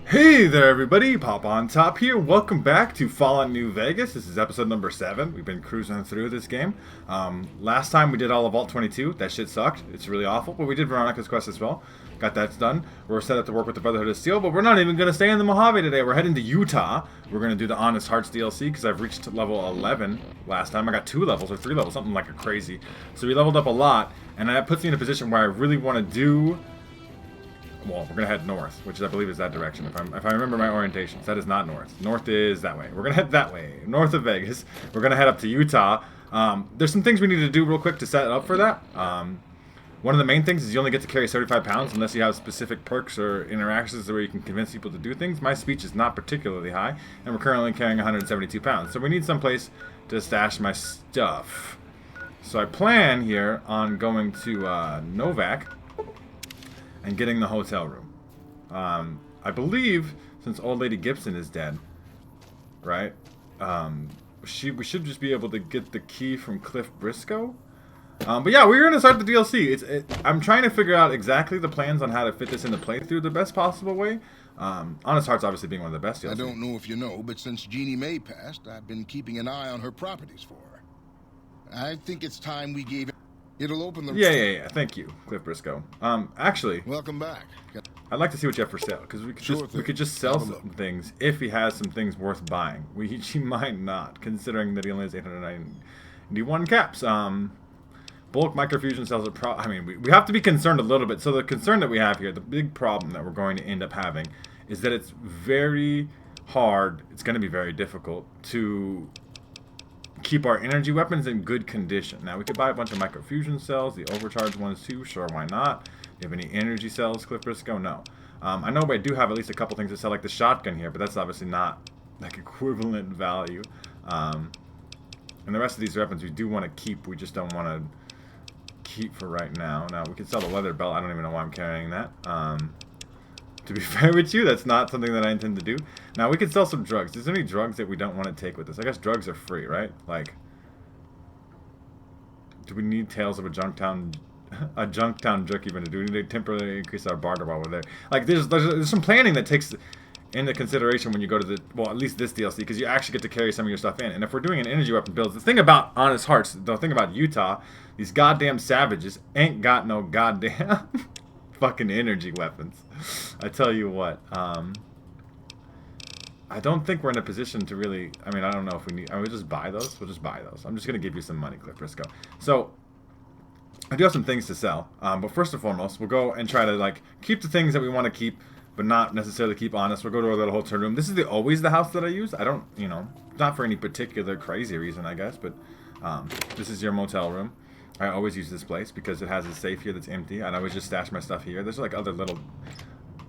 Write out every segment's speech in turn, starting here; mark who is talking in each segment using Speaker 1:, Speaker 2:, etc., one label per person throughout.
Speaker 1: Hey there, everybody! Pop on top here. Welcome back to Fallout New Vegas. This is episode number 7. We've been cruising through this game. Last time we did all of Vault 22. That shit sucked. It's really awful, but we did Veronica's quest as well. Got that done. We're set up to work with the Brotherhood of Steel, but we're not even going to stay in the Mojave today. We're heading to Utah. We're going to do the Honest Hearts DLC because I've reached level 11 last time. I got 2 levels or 3 levels, something like a crazy. So we leveled up a lot, and that puts me in a position where I really want to do... Well, we're gonna head north, which I believe is that direction. If I remember my orientations, that is not north. North is that way. We're gonna head that way, north of Vegas. We're gonna head up to Utah. There's some things we need to do real quick to set up for that. One of the main things is you only get to carry 75 pounds unless you have specific perks or interactions where you can convince people to do things. My speech is not particularly high, and we're currently carrying 172 pounds. So we need some place to stash my stuff. So I plan here on going to Novak and getting the hotel room. I believe, since Old Lady Gibson is dead, right? We should just be able to get the key from Cliff Briscoe. But yeah, we're gonna start the DLC. I'm trying to figure out exactly the plans on how to fit this in the playthrough the best possible way. Honest Hearts obviously being one of the best DLC.
Speaker 2: I don't know if you know, but since Jeannie Mae passed, I've been keeping an eye on her properties for her. I think it's time we gave it. It'll open the...
Speaker 1: Yeah. Thank you, Cliff Briscoe. Actually...
Speaker 2: Welcome back.
Speaker 1: I'd like to see what you have for sale, because we could just sell some things if he has some things worth buying. He might not, considering that he only has 891 caps. Bulk microfusion cells are I mean, we have to be concerned a little bit. So the concern that we have here, the big problem that we're going to end up having, is that it's very hard, it's going to be very difficult to keep our energy weapons in good condition. Now, we could buy a bunch of microfusion cells, the overcharged ones too, sure, why not? Do you have any energy cells, Cliff Briscoe? No. I know I do have at least a couple things to sell, like the shotgun here, but that's obviously not, like, equivalent value. And the rest of these weapons we do want to keep, we just don't want to keep for right now. Now, we could sell the leather belt, I don't even know why I'm carrying that. To be fair with you, that's not something that I intend to do. Now, we could sell some drugs. Is there any drugs that we don't want to take with us? I guess drugs are free, right? Like, do we need Tales of a Junktown Jerky Vendor? Do we need to temporarily increase our barter while we're there? Like, there's some planning that takes into consideration when you go to the, well, at least this DLC, because you actually get to carry some of your stuff in. And if we're doing an energy weapon build, the thing about Honest Hearts, the thing about Utah, these goddamn savages ain't got no goddamn fucking energy weapons. I tell you what, I don't think we're in a position to really, I mean, I don't know if we need, I mean, we'll just buy those. We'll just buy those. I'm just going to give you some money, Cliff Briscoe. So, I do have some things to sell, but first and foremost, we'll go and try to, like, keep the things that we want to keep, but not necessarily keep honest. We'll go to our little hotel room. This is always the house that I use. I don't, you know, not for any particular crazy reason, I guess, but this is your motel room. I always use this place because it has a safe here that's empty. I always just stash my stuff here. There's like other little,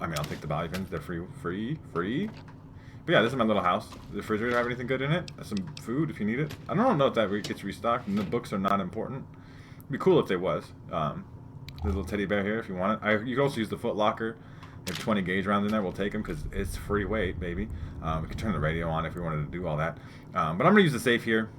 Speaker 1: I mean, I'll take the value pins. They're free. But yeah, this is my little house. The refrigerator have anything good in it? Some food if you need it. I don't know if that gets restocked, and the books are not important. It'd be cool if they was. There's a little teddy bear here if you want it. You can also use the foot locker. They have 20 gauge rounds in there. We'll take them because it's free weight, baby. We can turn the radio on if we wanted to do all that. But I'm going to use the safe here.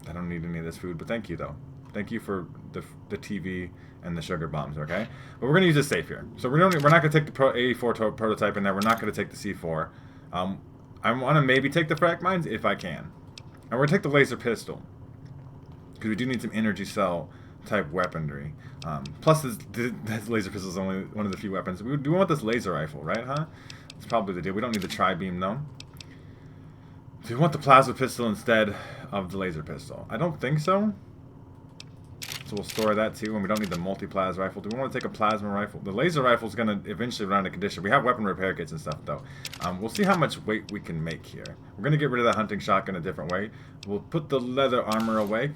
Speaker 1: I don't need any of this food, but thank you, though. Thank you for the TV and the sugar bombs, okay? But we're going to use this safe here. So we're not going to take the A84 prototype in there. We're not going to take the C4. I want to maybe take the frac mines if I can. And we're going to take the laser pistol. Because we do need some energy cell type weaponry. Plus, this laser pistol is only one of the few weapons. We do want this laser rifle, right, huh? That's probably the deal. We don't need the tri-beam, though. Do we want the plasma pistol instead of the laser pistol? I don't think so. So we'll store that too, and we don't need the multi-plas rifle. Do we want to take a plasma rifle? The laser rifle is going to eventually run out of condition. We have weapon repair kits and stuff, though. We'll see how much weight we can make here. We're going to get rid of that hunting shotgun a different way. We'll put the leather armor away.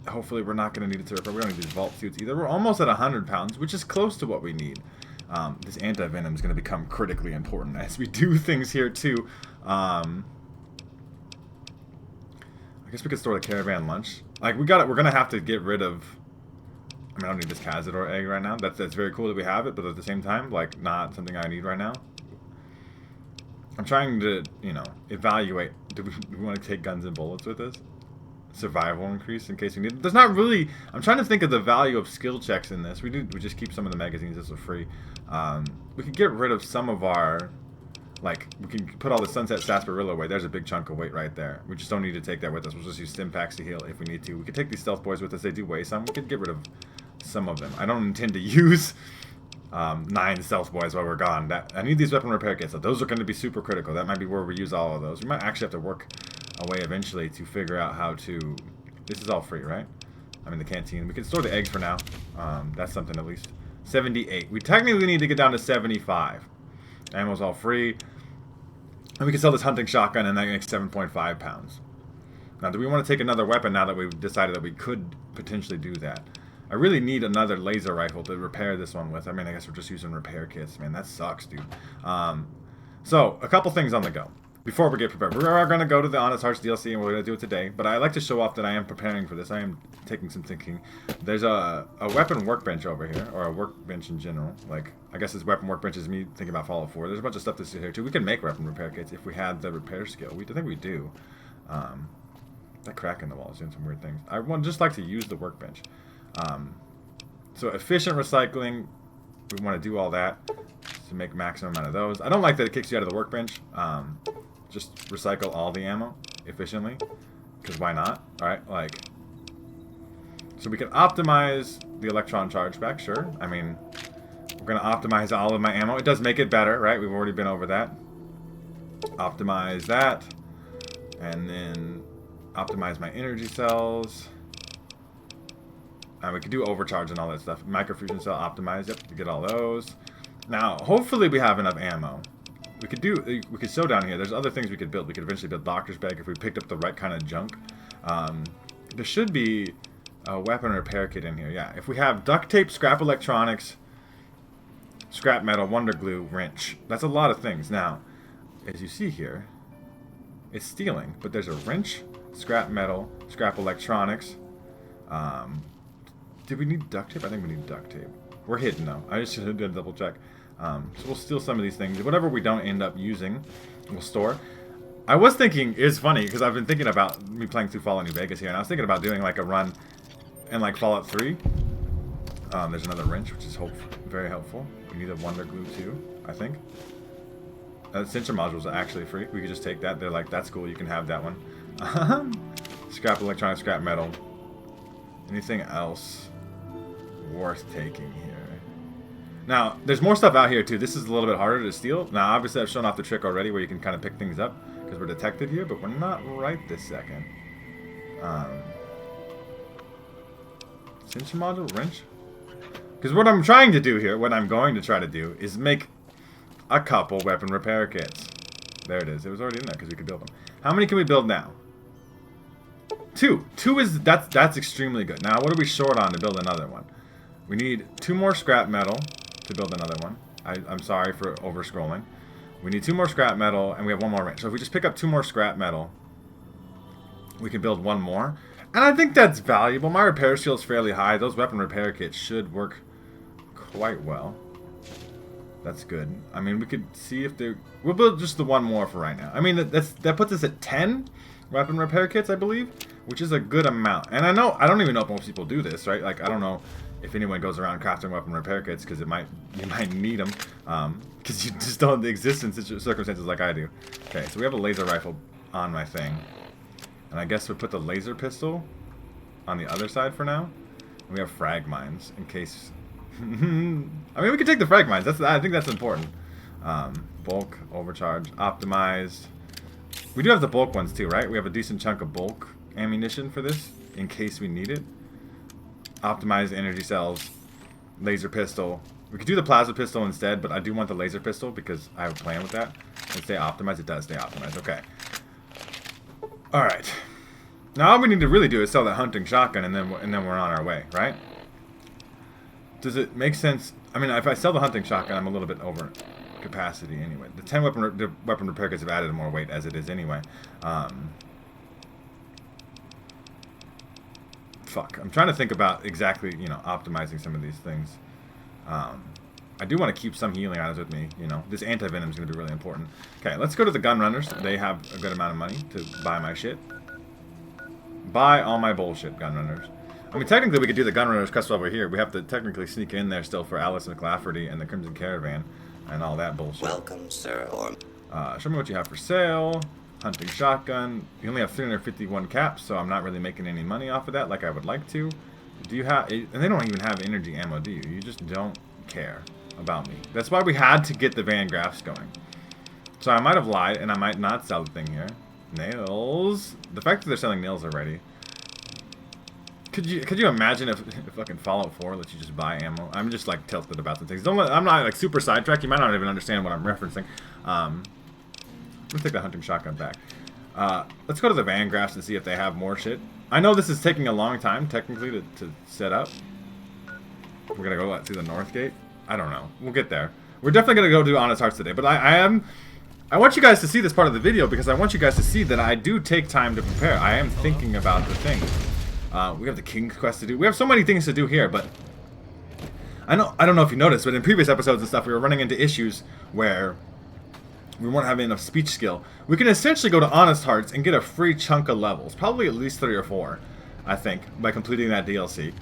Speaker 1: Hopefully we're not going to need it to repair. We don't need these vault suits either. We're almost at 100 pounds, which is close to what we need. This anti-venom is going to become critically important as we do things here, too. I guess we could store the caravan lunch. Like, we're gonna have to get rid of, I mean, I don't need this Cazador egg right now. That's very cool that we have it, but at the same time, like, not something I need right now. I'm trying to, you know, evaluate, do we want to take guns and bullets with us? survival increase in case we need it. There's not really... I'm trying to think of the value of skill checks in this. We just keep some of the magazines as a free. We could get rid of some of our... Like, we can put all the Sunset Sarsaparilla away. There's a big chunk of weight right there. We just don't need to take that with us. We'll just use stim packs to heal if we need to. We could take these stealth boys with us. They do weigh some. We could get rid of some of them. I don't intend to use 9 stealth boys while we're gone. I need these weapon repair kits. So those are going to be super critical. That might be where we use all of those. We might actually have to work a way eventually to figure out how to... This is all free, right? I mean, the canteen. We can store the eggs for now. That's something at least. 78. We technically need to get down to 75. Ammo's all free. And we can sell this hunting shotgun and that makes 7.5 pounds. Now, do we want to take another weapon now that we've decided that we could potentially do that? I really need another laser rifle to repair this one with. I mean, I guess we're just using repair kits. Man, that sucks, dude. So, a couple things on the go. Before we get prepared, we are going to go to the Honest Hearts DLC, and we're going to do it today. But I like to show off that I am preparing for this. I am taking some thinking. There's a weapon workbench over here, or a workbench in general. Like, I guess this weapon workbench is me thinking about Fallout 4. There's a bunch of stuff that's here, too. We can make weapon repair kits if we had the repair skill. I think we do. That crack in the wall is doing some weird things. I would just like to use the workbench. So, efficient recycling. We want to do all that to make maximum amount of those. I don't like that it kicks you out of the workbench. Just recycle all the ammo efficiently, because why not? Alright, like, so we can optimize the electron charge back, sure. I mean, we're going to optimize all of my ammo. It does make it better, right? We've already been over that. Optimize that, and then optimize my energy cells. And we can do overcharge and all that stuff. Microfusion cell optimize, yep, to get all those. Now, hopefully we have enough ammo. We could sew down here. There's other things we could build. We could eventually build Doctor's Bag if we picked up the right kind of junk. There should be a weapon repair kit in here. Yeah, if we have duct tape, scrap electronics, scrap metal, wonder glue, wrench. That's a lot of things. Now, as you see here, it's stealing. But there's a wrench, scrap metal, scrap electronics. Did we need duct tape? I think we need duct tape. We're hidden though. I just should have double check. So we'll steal some of these things. Whatever we don't end up using, we'll store. I was thinking, it's funny, because I've been thinking about me playing through Fallout New Vegas here, and I was thinking about doing like a run in like Fallout 3. There's another wrench, which is very helpful. We need a wonder glue too, I think. Sensor modules are actually free. We could just take that. They're like, that's cool, you can have that one. Scrap electronics, scrap metal. Anything else worth taking here? Now, there's more stuff out here, too. This is a little bit harder to steal. Now, obviously, I've shown off the trick already where you can kind of pick things up because we're detected here, but we're not right this second. Sensor module? Wrench? Because what I'm trying to do here, what I'm going to try to do, is make a couple weapon repair kits. There it is. It was already in there because we could build them. How many can we build now? 2. 2 is... That's extremely good. Now, what are we short on to build another one? We need 2 more scrap metal to build another one. I'm sorry for over-scrolling. We need 2 more scrap metal, and we have 1 more wrench. So if we just pick up 2 more scrap metal, we can build 1 more. And I think that's valuable. My repair skill is fairly high. Those weapon repair kits should work quite well. That's good. I mean, we could see if they're... We'll build just the 1 more for right now. I mean, that puts us at 10 weapon repair kits, I believe, which is a good amount. And I don't even know if most people do this, right? Like, I don't know if anyone goes around crafting weapon repair kits, because you might need them, because you just don't exist in such circumstances like I do. Okay, so we have a laser rifle on my thing, and I guess we'll put the laser pistol on the other side for now. And we have frag mines in case. I mean, we can take the frag mines. I think that's important. Bulk, overcharge, optimized. We do have the bulk ones too, right? We have a decent chunk of bulk ammunition for this in case we need it. Optimized energy cells, laser pistol. We could do the plasma pistol instead, but I do want the laser pistol because I have a plan with that. And stay optimized. It does stay optimized. Okay. All right. Now all we need to really do is sell that hunting shotgun, and then we're on our way, right? Does it make sense? I mean, if I sell the hunting shotgun, I'm a little bit over capacity anyway. The 10 weapon repair kits have added more weight as it is anyway. Fuck. I'm trying to think about exactly, optimizing some of these things. I do want to keep some healing items with me, This anti-venom is going to be really important. Okay, let's go to the gun runners. They have a good amount of money to buy my shit. Buy all my bullshit, gunrunners. I mean, technically we could do the gunrunners quest over here. We have to technically sneak in there still for Alice McLafferty and the Crimson Caravan and all that bullshit.
Speaker 3: Welcome, sir.
Speaker 1: Show me what you have for sale. Hunting shotgun. You only have 351 caps, so I'm not really making any money off of that like I would like to. Do you have... And they don't even have energy ammo, do you? You just don't care about me. That's why we had to get the Van Graffs going. So I might have lied, and I might not sell the thing here. Nails. The fact that they're selling nails already. Could you imagine if fucking Fallout 4 lets you just buy ammo? I'm just like tilted about some things. I'm not like super sidetracked. You might not even understand what I'm referencing. Let's take the hunting shotgun back. Let's go to the Van Graffs and see if they have more shit. I know this is taking a long time technically to set up. We're gonna go through the north gate. I don't know. We'll get there. We're definitely gonna go do Honest Hearts today. But I want you guys to see this part of the video because I want you guys to see that I do take time to prepare. I am thinking about the things. We have the King's Quest to do. We have so many things to do here, but I don't know if you noticed, but in previous episodes and stuff, we were running into issues where we weren't having enough speech skill. We can essentially go to Honest Hearts and get a free chunk of levels, probably at least 3 or 4, I think, by completing that DLC,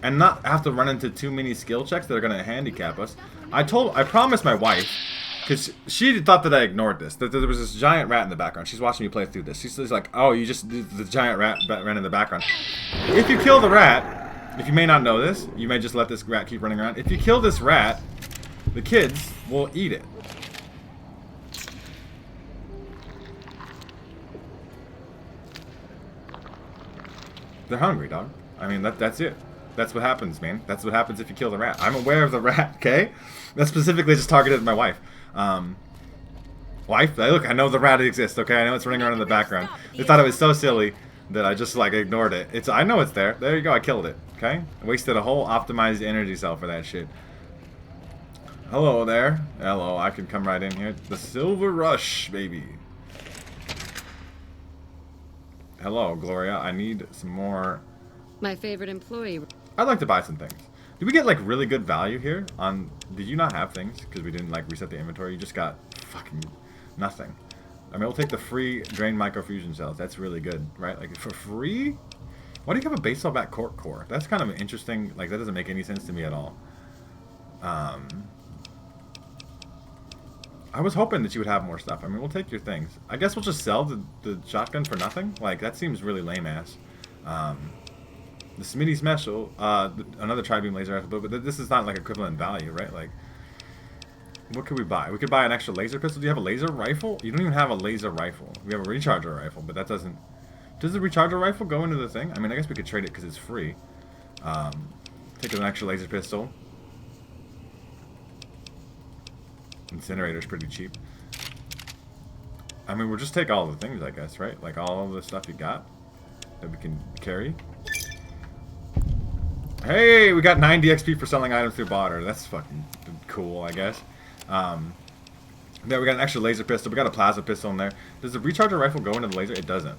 Speaker 1: and not have to run into too many skill checks that are going to handicap us. I promised my wife, because she thought that I ignored this, that there was this giant rat in the background. She's watching me play through this. She's like, oh, you just did the giant rat ran in the background. If you kill the rat, if you may not know this, you may just let this rat keep running around. If you kill this rat, the kids will eat it. They're hungry, dog. I mean, that's it. That's what happens, man. That's what happens if you kill the rat. I'm aware of the rat, okay? That specifically just targeted my wife. Wife? Look, I know the rat exists, okay? I know it's running around in the background. They thought it was so silly that I just, like, ignored it. I know it's there. There you go, I killed it, okay? I wasted a whole optimized energy cell for that shit. Hello there. Hello, I can come right in here. The Silver Rush, baby. Hello, Gloria. I need some more...
Speaker 4: My favorite employee.
Speaker 1: I'd like to buy some things. Did we get, like, really good value here on... Did you not have things? Because we didn't, like, reset the inventory. You just got fucking nothing. I mean, we'll take the free drained microfusion cells. That's really good, right? Like, for free? Why do you have a baseball bat cork core? That's kind of interesting. Like, that doesn't make any sense to me at all. I was hoping that you would have more stuff. I mean, we'll take your things. I guess we'll just sell the shotgun for nothing? Like, that seems really lame-ass. The Smitty Special, another tri-beam laser rifle, but this is not, like, equivalent value, right? Like, what could we buy? We could buy an extra laser pistol. Do you have a laser rifle? You don't even have a laser rifle. We have a recharger rifle, but that doesn't... Does the recharger rifle go into the thing? I mean, I guess we could trade it because it's free. Take an extra laser pistol. Incinerator's pretty cheap. I mean, we'll just take all the things, I guess, right? Like, all of the stuff you got that we can carry. Hey, we got 90 XP for selling items through barter. That's fucking cool, I guess. There, we got an extra laser pistol. We got a plasma pistol in there. Does the recharger rifle go into the laser? It doesn't.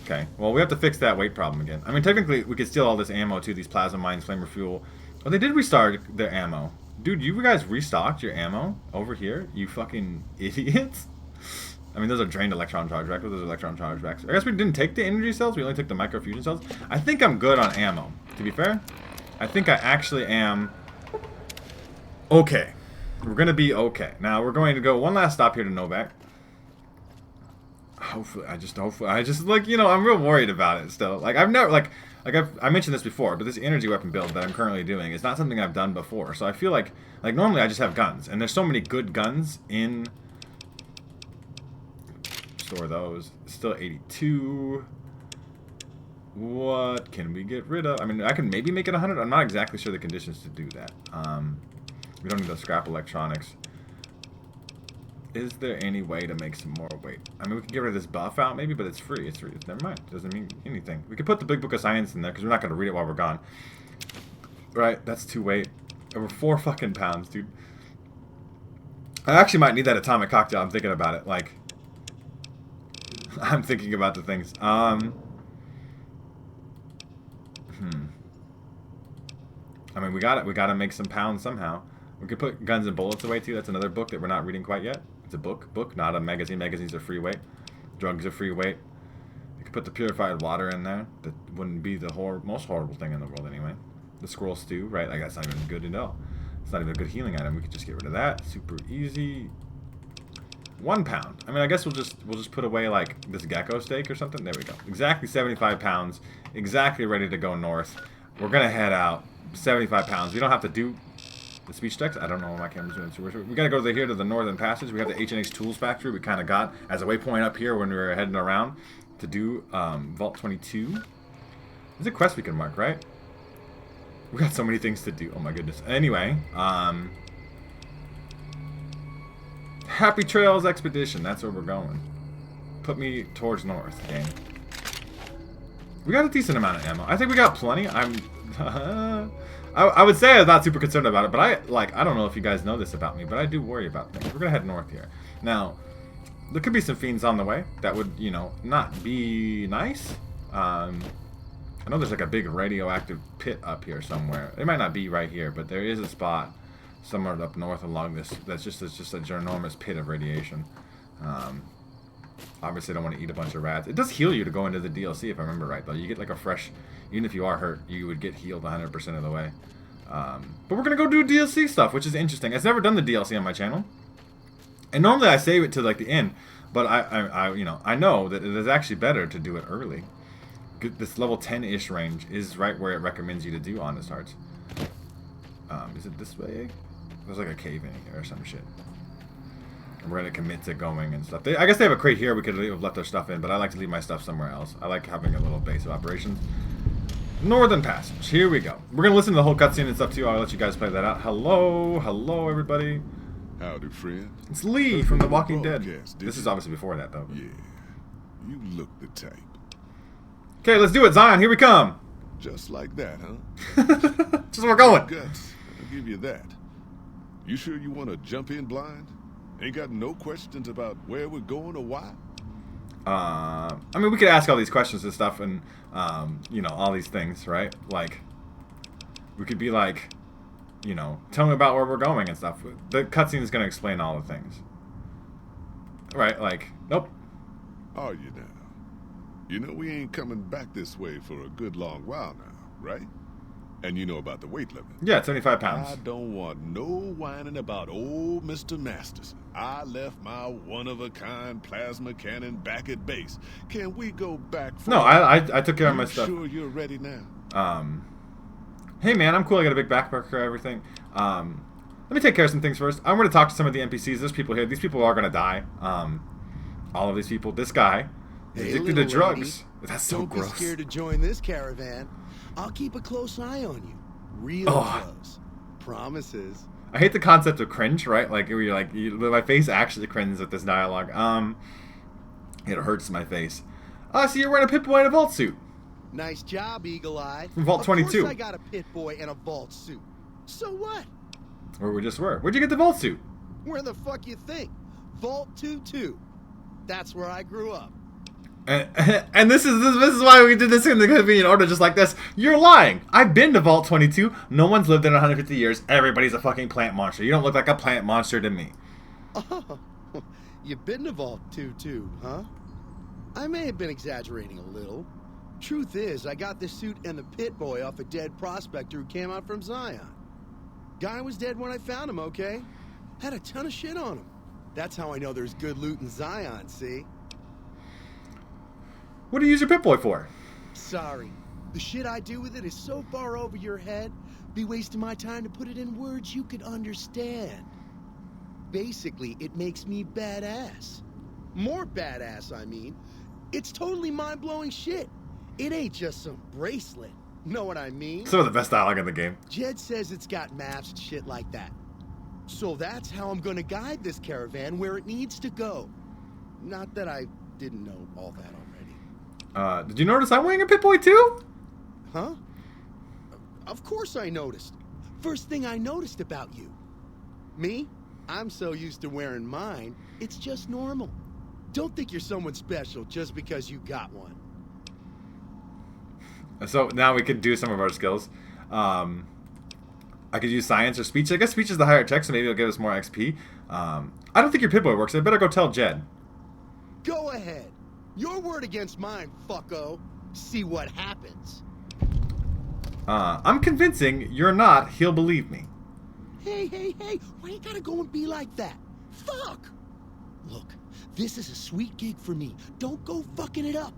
Speaker 1: Okay, well, we have to fix that weight problem again. I mean, technically, we could steal all this ammo, too. These plasma mines, flamer fuel. Oh, they did restart their ammo. Dude, you guys restocked your ammo over here? You fucking idiots? I mean, those are drained electron charge backs. Those are electron charge backs. I guess we didn't take the energy cells. We only took the microfusion cells. I think I'm good on ammo. To be fair, I think I actually am okay. We're going to be okay. Now, we're going to go one last stop here to Novak. Hopefully, like, you know, I'm real worried about it still. Like, I've never, I mentioned this before, but this energy weapon build that I'm currently doing is not something I've done before. So I feel like normally I just have guns, and there's so many good guns in... Store those. Still 82. What can we get rid of? I mean, I can maybe make it 100. I'm not exactly sure the conditions to do that. We don't need those scrap electronics. Is there any way to make some more weight? I mean, we can get rid of this buff out maybe, but it's free. It's free. Never mind. It doesn't mean anything. We could put the big book of science in there because we're not going to read it while we're gone. Right? That's 2 weight. Over 4 fucking pounds, dude. I actually might need that atomic cocktail. I'm thinking about it. Like, I'm thinking about the things. I mean, we gotta make some pounds somehow. We could put guns and bullets away too. That's another book that we're not reading quite yet. It's a book, not a magazine. Magazines are free weight. Drugs are free weight. Could put the purified water in there. That wouldn't be the most horrible thing in the world anyway. The squirrel stew, right? Like that's not even good to know. It's not even a good healing item. We could just get rid of that. Super easy. 1 pound. I mean, I guess we'll just put away like this gecko steak or something. There we go. Exactly 75 pounds. Exactly ready to go north. We're gonna head out. 75 pounds. We don't have to do the speech text. I don't know what my camera's doing. So we gotta go here to the northern passage. We have the H&H Tools Factory. We kind of got as a waypoint up here when we were heading around to do Vault 22. There's a quest we can mark, right? We got so many things to do. Oh my goodness. Anyway, Happy Trails Expedition. That's where we're going. Put me towards north, gang. We got a decent amount of ammo. I think we got plenty. I would say I'm not super concerned about it, but I don't know if you guys know this about me, but I do worry about things. We're gonna head north here. Now, there could be some fiends on the way that would, you know, not be nice. I know there's like a big radioactive pit up here somewhere. It might not be right here, but there is a spot somewhere up north along this that's just a ginormous pit of radiation. Obviously, I don't want to eat a bunch of rats. It does heal you to go into the DLC, if I remember right, though. You get like a fresh, even if you are hurt, you would get healed 100% of the way. But we're going to go do DLC stuff, which is interesting. I've never done the DLC on my channel. And normally I save it to like the end, but I know that it is actually better to do it early. This level 10-ish range is right where it recommends you to do Honest Hearts. Is it this way? There's like a cave in here or some shit. And we're going to commit to going and stuff. I guess they have a crate here we could have left our stuff in, but I like to leave my stuff somewhere else. I like having a little base of operations. Northern Passage. Here we go. We're going to listen to the whole cutscene and stuff too. I'll let you guys play that out. Hello. Hello, everybody.
Speaker 2: Howdy, friend.
Speaker 1: It's Lee from The Walking Dead. This is obviously before that, though.
Speaker 2: Yeah, you look the type.
Speaker 1: Okay, let's do it, Zion. Here we come.
Speaker 2: Just like that, huh?
Speaker 1: Just where we're going.
Speaker 2: Guts. I'll give you that. You sure you want to jump in blind? Ain't got no questions about where we're going or why?
Speaker 1: I mean, we could ask all these questions and stuff and, you know, all these things, right? Like, we could be like, you know, tell me about where we're going and stuff. The cutscene is going to explain all the things. Right? Like, nope.
Speaker 2: Are you now? You know we ain't coming back this way for a good long while now, right? And you know about the weight limit.
Speaker 1: Yeah, it's 75 pounds.
Speaker 2: I don't want no whining about old Mr. Masterson. I left my one-of-a-kind plasma cannon back at base. Can we go back for...
Speaker 1: No, I took care of my stuff.
Speaker 2: Sure you're ready now?
Speaker 1: Hey man, I'm cool. I got a big backpack for everything. Let me take care of some things first. I'm going to talk to some of the NPCs. There's people here. These people are going to die. All of these people. This guy is addicted to drugs. That's so gross.
Speaker 3: Don't be scared to join this caravan. I'll keep a close eye on you. Real close. Promises.
Speaker 1: I hate the concept of cringe, right? Like, where you're like, my face actually cringes at this dialogue. It hurts my face. So you're wearing a Pip-Boy and a Vault suit.
Speaker 3: Nice job, Eagle Eye.
Speaker 1: From Vault 22.
Speaker 3: Of course I got a Pit-Boy and a Vault suit. So what?
Speaker 1: Where we just were. Where'd you get the Vault suit?
Speaker 3: Where the fuck you think? Vault 22. That's where I grew up.
Speaker 1: And this is why we did this in the convenient order just like this. You're lying. I've been to Vault 22. No one's lived in 150 years. Everybody's a fucking plant monster. You don't look like a plant monster to me.
Speaker 3: Oh, you've been to Vault 22, huh? I may have been exaggerating a little. Truth is, I got this suit and the Pit-Boy off a dead prospector who came out from Zion. Guy was dead when I found him, okay? Had a ton of shit on him. That's how I know there's good loot in Zion, see?
Speaker 1: What do you use your Pip-Boy for?
Speaker 3: Sorry. The shit I do with it is so far over your head, be wasting my time to put it in words you could understand. Basically, it makes me badass. More badass, I mean. It's totally mind-blowing shit. It ain't just some bracelet. Know what I mean?
Speaker 1: Some of the best dialogue in the game.
Speaker 3: Jed says it's got maps and shit like that. So that's how I'm gonna guide this caravan where it needs to go. Not that I didn't know all that already.
Speaker 1: Did you notice I'm wearing a Pip-Boy too?
Speaker 3: Huh? Of course I noticed. First thing I noticed about you. Me? I'm so used to wearing mine, it's just normal. Don't think you're someone special just because you got one.
Speaker 1: So now we can do some of our skills. I could use science or speech. I guess speech is the higher tech, so maybe it'll give us more XP. I don't think your Pip-Boy works. I better go tell Jed.
Speaker 3: Go ahead. Your word against mine, fucko. See what happens.
Speaker 1: I'm convincing you're not. He'll believe me.
Speaker 3: Hey, why you gotta go and be like that? Fuck! Look, this is a sweet gig for me. Don't go fucking it up.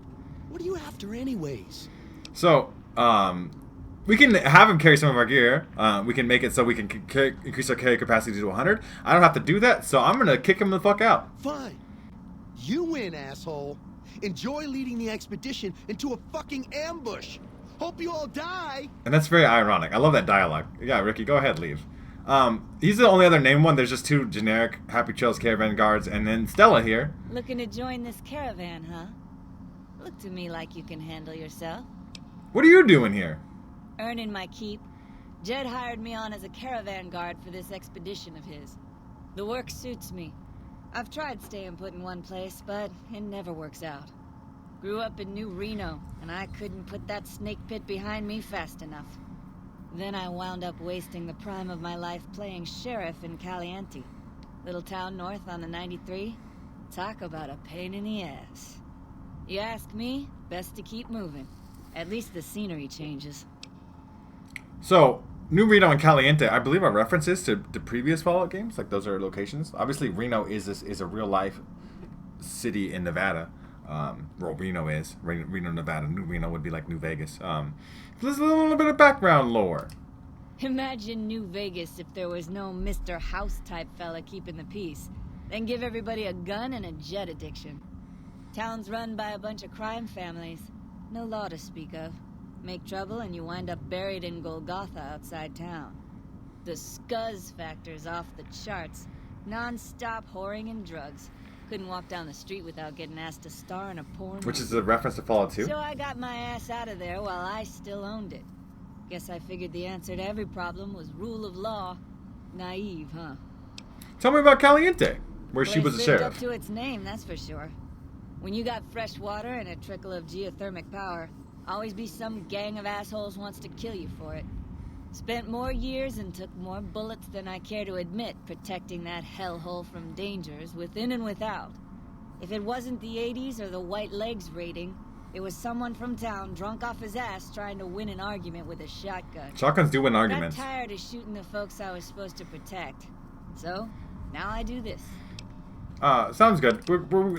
Speaker 3: What are you after anyways?
Speaker 1: So, we can have him carry some of our gear. We can make it so we can increase our carry capacity to 100. I don't have to do that, so I'm gonna kick him the fuck out.
Speaker 3: Fine. You win, asshole. Enjoy leading the expedition into a fucking ambush. Hope you all die.
Speaker 1: And that's very ironic. I love that dialogue. Yeah, Ricky, go ahead, leave. He's the only other named one. There's just 2 generic Happy Trails caravan guards, and then Stella here.
Speaker 5: Looking to join this caravan, huh? Look to me like you can handle yourself.
Speaker 1: What are you doing here?
Speaker 5: Earning my keep. Jed hired me on as a caravan guard for this expedition of his. The work suits me. I've tried staying put in one place, but it never works out. Grew up in New Reno, and I couldn't put that snake pit behind me fast enough. Then I wound up wasting the prime of my life playing sheriff in Caliente. Little town north on the 93. Talk about a pain in the ass. You ask me, best to keep moving. At least the scenery changes.
Speaker 1: So, New Reno and Caliente, I believe, are references to the previous Fallout games. Like, those are locations. Obviously, Reno is a real-life city in Nevada. Well, Reno is. Reno, Nevada. New Reno would be like New Vegas. There's a little bit of background lore.
Speaker 5: Imagine New Vegas if there was no Mr. House-type fella keeping the peace. Then give everybody a gun and a jet addiction. Town's run by a bunch of crime families. No law to speak of. Make trouble and you wind up buried in Golgotha outside town. The scuzz factor's off the charts. Non-stop whoring and drugs. Couldn't walk down the street without getting asked to star in a porn.
Speaker 1: Which is a reference to Fallout 2?
Speaker 5: So I got my ass out of there while I still owned it. Guess I figured the answer to every problem was rule of law. Naive, huh?
Speaker 1: Tell me about Caliente, where she
Speaker 5: Place
Speaker 1: was a
Speaker 5: lived
Speaker 1: sheriff.
Speaker 5: up to its name, that's for sure. When you got fresh water and a trickle of geothermic power, always be some gang of assholes wants to kill you for it. Spent more years and took more bullets than I care to admit protecting that hellhole from dangers within and without. If it wasn't the 80s or the white legs raiding, it was someone from town drunk off his ass trying to win an argument with a shotgun.
Speaker 1: Shotguns do win arguments.
Speaker 5: Got tired of shooting the folks I was supposed to protect. So, now I do this.
Speaker 1: Sounds good.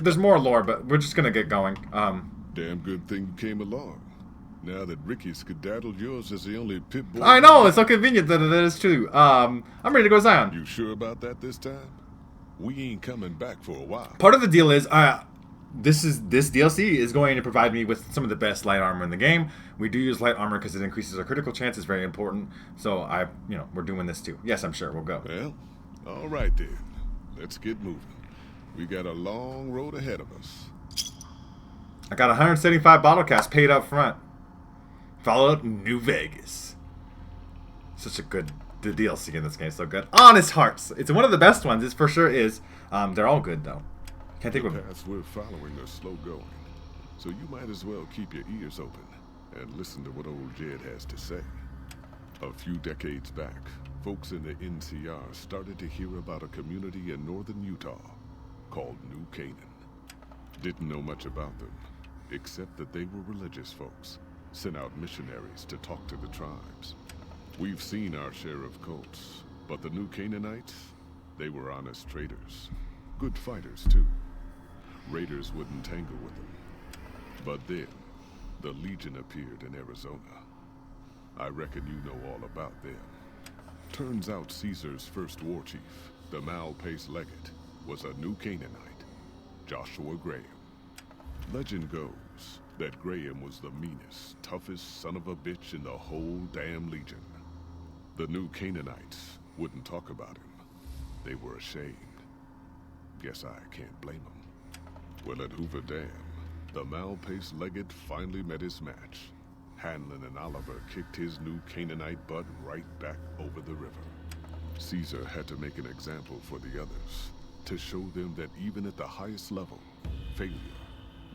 Speaker 1: There's more lore, but we're just gonna get going.
Speaker 2: Damn good thing you came along. Now that Ricky skedaddled, yours is the only pit boy.
Speaker 1: I know, it's so convenient that it is too. I'm ready to go Zion.
Speaker 2: You sure about that this time? We ain't coming back for a while.
Speaker 1: Part of the deal is, this DLC is going to provide me with some of the best light armor in the game. We do use light armor because it increases our critical chance. It's very important. So we're doing this too. Yes, I'm sure we'll go.
Speaker 2: Well, all right then. Let's get moving. We got a long road ahead of us.
Speaker 1: I got 175 bottle caps paid up front. Fallout New Vegas. Such a good the DLC in this game. So good. Honest Hearts. It's one of the best ones. It for sure is. They're all good though. Can't think of
Speaker 2: The paths we're following are slow going, so you might as well keep your ears open and listen to what old Jed has to say. A few decades back, folks in the NCR started to hear about a community in northern Utah called New Canaan. Didn't know much about them, except that they were religious folks, sent out missionaries to talk to the tribes. We've seen our share of cults, but the New Canaanites, they were honest traders. Good fighters, too. Raiders wouldn't tangle with them. But then, the Legion appeared in Arizona. I reckon you know all about them. Turns out Caesar's first war chief, the Malpace Legate, was a New Canaanite, Joshua Graham. Legend goes that Graham was the meanest, toughest son of a bitch in the whole damn Legion. The New Canaanites wouldn't talk about him. They were ashamed. Guess I can't blame them. Well, at Hoover Dam, the Malpace Legate finally met his match. Hanlon and Oliver kicked his New Canaanite butt right back over the river. Caesar had to make an example for the others, to show them that even at the highest level, failure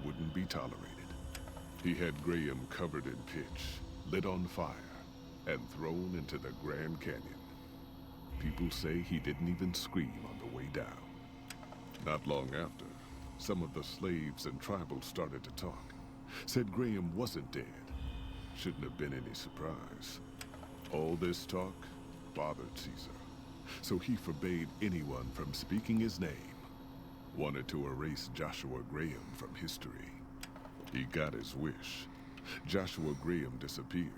Speaker 2: wouldn't be tolerated. He had Graham covered in pitch, lit on fire, and thrown into the Grand Canyon. People say he didn't even scream on the way down. Not long after, some of the slaves and tribals started to talk. Said Graham wasn't dead. Shouldn't have been any surprise. All this talk bothered Caesar, so he forbade anyone from speaking his name. Wanted to erase Joshua Graham from history. He got his wish. Joshua Graham disappeared,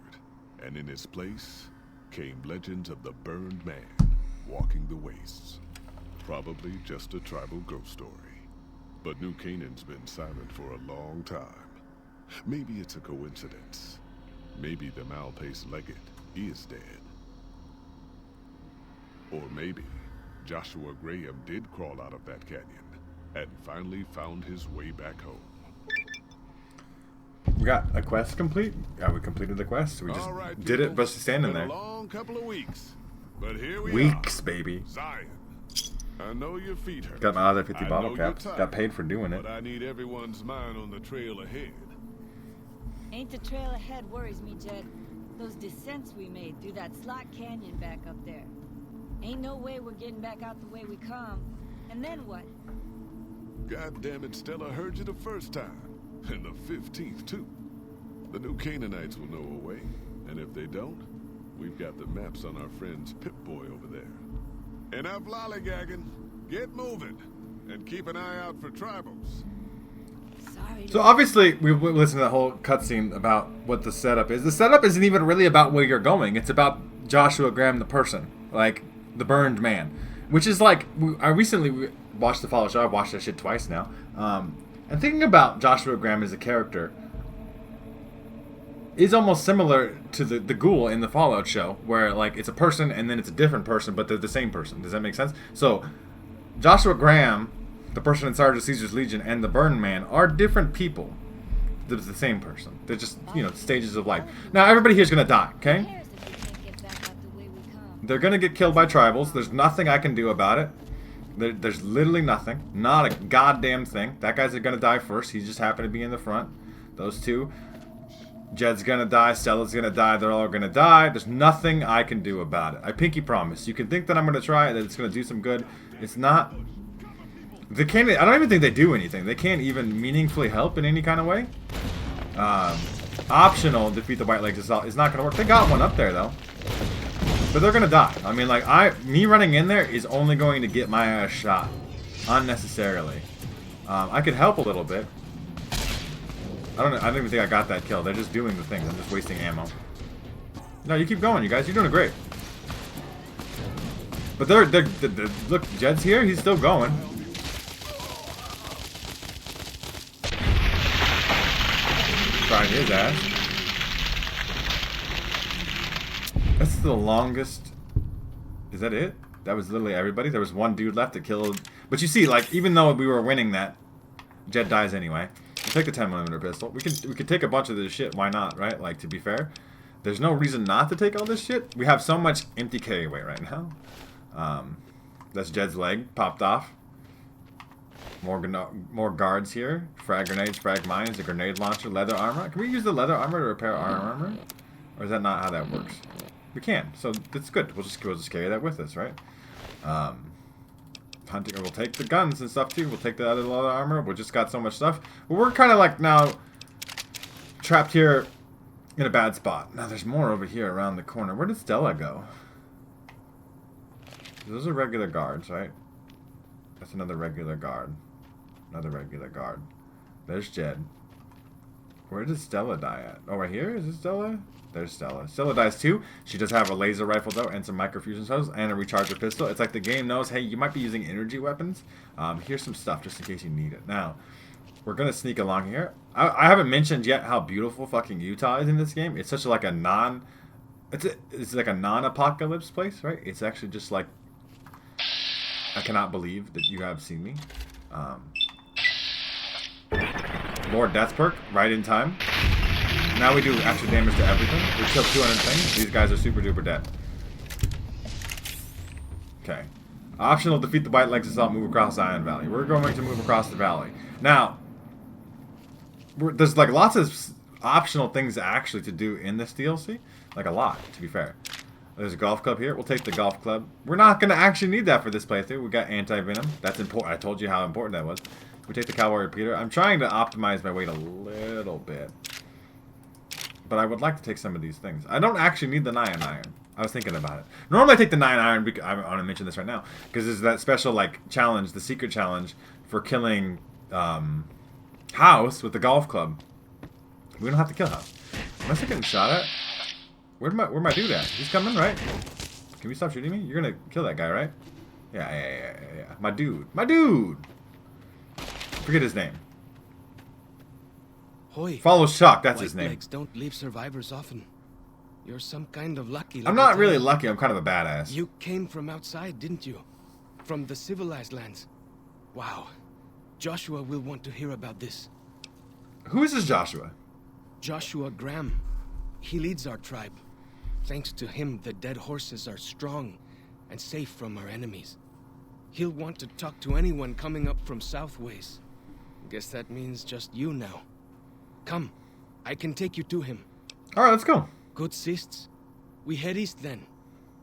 Speaker 2: and in his place came legends of the Burned Man walking the wastes. Probably just a tribal ghost story. But New Canaan's been silent for a long time. Maybe it's a coincidence. Maybe the Malpace Legate is dead. Or maybe Joshua Graham did crawl out of that canyon and finally found his way back home.
Speaker 1: We got a quest complete. Yeah, we completed the quest. We just did it, but standing there.
Speaker 2: Been a long couple of weeks, but here we
Speaker 1: Weeks,
Speaker 2: are.
Speaker 1: baby.
Speaker 2: Zion. I know your feet hurt.
Speaker 1: Got my other 50
Speaker 2: I
Speaker 1: bottle
Speaker 2: know you're
Speaker 1: caps.
Speaker 2: tired,
Speaker 1: Got paid for doing it.
Speaker 2: But I need everyone's mind on the trail ahead.
Speaker 5: Ain't the trail ahead worries me, Jed. Those descents we made through that slot canyon back up there. Ain't no way we're getting back out the way we come. And then what?
Speaker 2: God damn it, Stella heard you the first time. And the 15th, too. The new Canaanites will know a way. And if they don't, we've got the maps on our friend's Pip-Boy over there. Enough lollygagging. Get moving. And keep an eye out for tribals.
Speaker 5: Sorry.
Speaker 1: So obviously, we listened to that whole cutscene about what the setup is. The setup isn't even really about where you're going. It's about Joshua Graham, the person. Like, the Burned Man. Which is like, I recently watched the Follow show. I've watched that shit twice now. And thinking about Joshua Graham as a character is almost similar to the ghoul in the Fallout show, where like it's a person and then it's a different person, but they're the same person. Does that make sense? So Joshua Graham, the person in charge of Caesar's Legion, and the Burned Man are different people. They're the same person. They're just, stages of life. Now everybody here's gonna die, okay?
Speaker 5: Who cares if we can't get back out the way we come?
Speaker 1: They're gonna get killed by tribals. There's nothing I can do about it. There's literally nothing. Not a goddamn thing. That guy's gonna die first. He just happened to be in the front. Those two. Jed's gonna die. Stella's gonna die. They're all gonna die. There's nothing I can do about it. I pinky promise. You can think that I'm gonna try it, that it's gonna do some good. It's not. They can't. I don't even think they do anything. They can't even meaningfully help in any kind of way. Optional defeat the White Legs assault is not gonna work. They got one up there though. But they're gonna die. I mean, like, me running in there is only going to get my ass shot unnecessarily. I could help a little bit. I don't even think I got that kill. They're just doing the things. I'm just wasting ammo. No, you keep going, you guys. You're doing great. But they're look, Jed's here. He's still going. Trying his ass. That's the longest. Is that it? That was literally everybody. There was one dude left that killed. But you see, like, even though we were winning that, Jed dies anyway. We'll take the 10mm pistol. We could take a bunch of this shit. Why not, right? Like, to be fair, there's no reason not to take all this shit. We have so much empty carry weight right now. That's Jed's leg popped off. More guards here. Frag grenades, frag mines, a grenade launcher, leather armor. Can we use the leather armor to repair our armor? Or is that not how that works? We can, so that's good. We'll just carry that with us, right? Hunting. We'll take the guns and stuff too. We'll take the other leather armor. We just got so much stuff. But we're kind of like now trapped here in a bad spot. Now there's more over here around the corner. Where did Stella go? Those are regular guards, right? That's another regular guard. Another regular guard. There's Jed. Where did Stella die at? Oh, right here? Is it Stella? There's Stella. Stella dies too. She does have a laser rifle though, and some microfusion cells, and a recharger pistol. It's like the game knows, hey, you might be using energy weapons. Here's some stuff just in case you need it. Now, we're gonna sneak along here. I haven't mentioned yet how beautiful fucking Utah is in this game. It's such like a it's like a non-apocalypse place, right? It's actually just like, I cannot believe that you have seen me. More death perk, right in time. Now we do extra damage to everything. We kill 200 things. These guys are super duper dead. Okay. Optional, defeat the White Legs assault, move across Iron Valley. We're going to move across the valley. Now, there's like lots of optional things actually to do in this DLC. Like a lot, to be fair. There's a golf club here. We'll take the golf club. We're not going to actually need that for this playthrough. We got anti-venom. That's important. I told you how important that was. We take the cowboy repeater. I'm trying to optimize my weight a little bit. But I would like to take some of these things. I don't actually need the 9 iron. I was thinking about it. Normally I take the 9 iron, because I want to mention this right now, because there's that special like challenge, the secret challenge for killing House with the golf club. We don't have to kill House. Am I still getting shot at? Where'd my dude at? He's coming, right? Can we stop shooting me? You're gonna kill that guy, right? Yeah. My dude. Forget his name.
Speaker 6: Hoy.
Speaker 1: Follow Shock, that's his
Speaker 6: White
Speaker 1: name.
Speaker 6: legs don't leave survivors often. You're some kind of lucky.
Speaker 1: I'm not really lucky, I'm kind of a badass.
Speaker 6: You came from outside, didn't you? From the civilized lands. Wow. Joshua will want to hear about this.
Speaker 1: Who is this Joshua?
Speaker 6: Joshua Graham. He leads our tribe. Thanks to him, the dead horses are strong and safe from our enemies. He'll want to talk to anyone coming up from Southways. Guess that means just you now. Come, I can take you to him.
Speaker 1: Alright, let's go.
Speaker 6: Good sists. We head east then.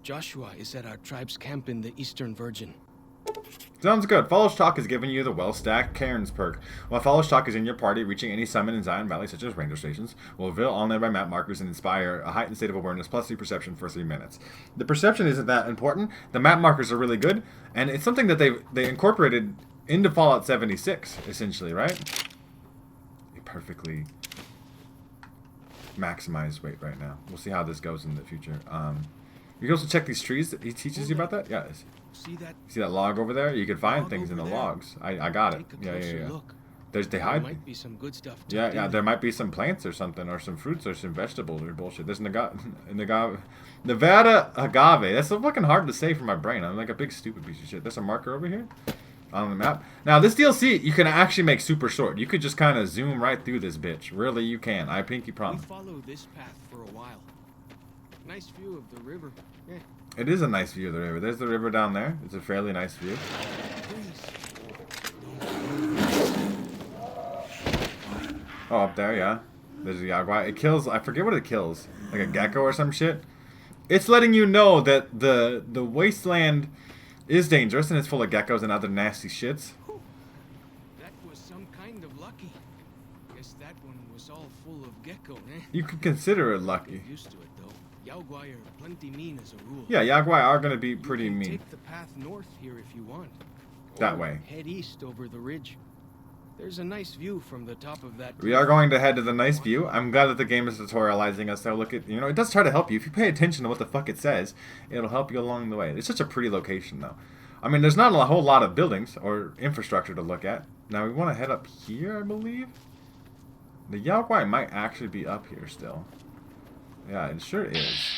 Speaker 6: Joshua is at our tribe's camp in the Eastern Virgin.
Speaker 1: Sounds good. Follow Shock is giving you the well-stacked Cairns perk. While Follow Shock is in your party, reaching any summon in Zion Valley, such as ranger stations, will reveal all nearby map markers and inspire a heightened state of awareness plus 3 perception for 3 minutes. The perception isn't that important. The map markers are really good, and it's something that they incorporated into Fallout 76, essentially, right? A perfectly maximized weight right now. We'll see how this goes in the future. You can also check these trees. He teaches you about that? Yeah. See that log over there? You can find things in the logs. I got it. Yeah.
Speaker 6: Look.
Speaker 1: They hide.
Speaker 6: There might be some good stuff.
Speaker 1: Yeah. There might be some plants or something, or some fruits, or some vegetables or bullshit. There's Nevada agave. That's so fucking hard to say for my brain. I'm like a big stupid piece of shit. There's a marker over here on the map. Now this DLC you can actually make super short. You could just kind of zoom right through this bitch. Really, you can. I pinky promise.
Speaker 6: We follow this path for a while. Nice view of the river. Yeah.
Speaker 1: It is a nice view of the river. There's the river down there. It's a fairly nice view. Oh, up there, yeah. There's a Yaguai. It kills, I forget what it kills. Like a gecko or some shit. It's letting you know that the wasteland is dangerous and it's full of geckos and other nasty shits.
Speaker 6: That was some kind of lucky. Guess that one was all full of gecko, eh?
Speaker 1: You could consider it lucky.
Speaker 6: Get used to it though. Yaguai are plenty mean as a rule.
Speaker 1: Yeah, Yaguai are going to be pretty
Speaker 6: you can
Speaker 1: mean.
Speaker 6: Take the path north here if you want.
Speaker 1: That
Speaker 6: Or
Speaker 1: way.
Speaker 6: Head east over the ridge. There's a nice view from the top of that.
Speaker 1: We are going to head to the nice view. I'm glad that the game is tutorializing us. So look at, it does try to help you. If you pay attention to what the fuck it says, it'll help you along the way. It's such a pretty location, though. I mean, there's not a whole lot of buildings or infrastructure to look at. Now, we want to head up here, I believe. The Yaguai might actually be up here still. Yeah, it sure is.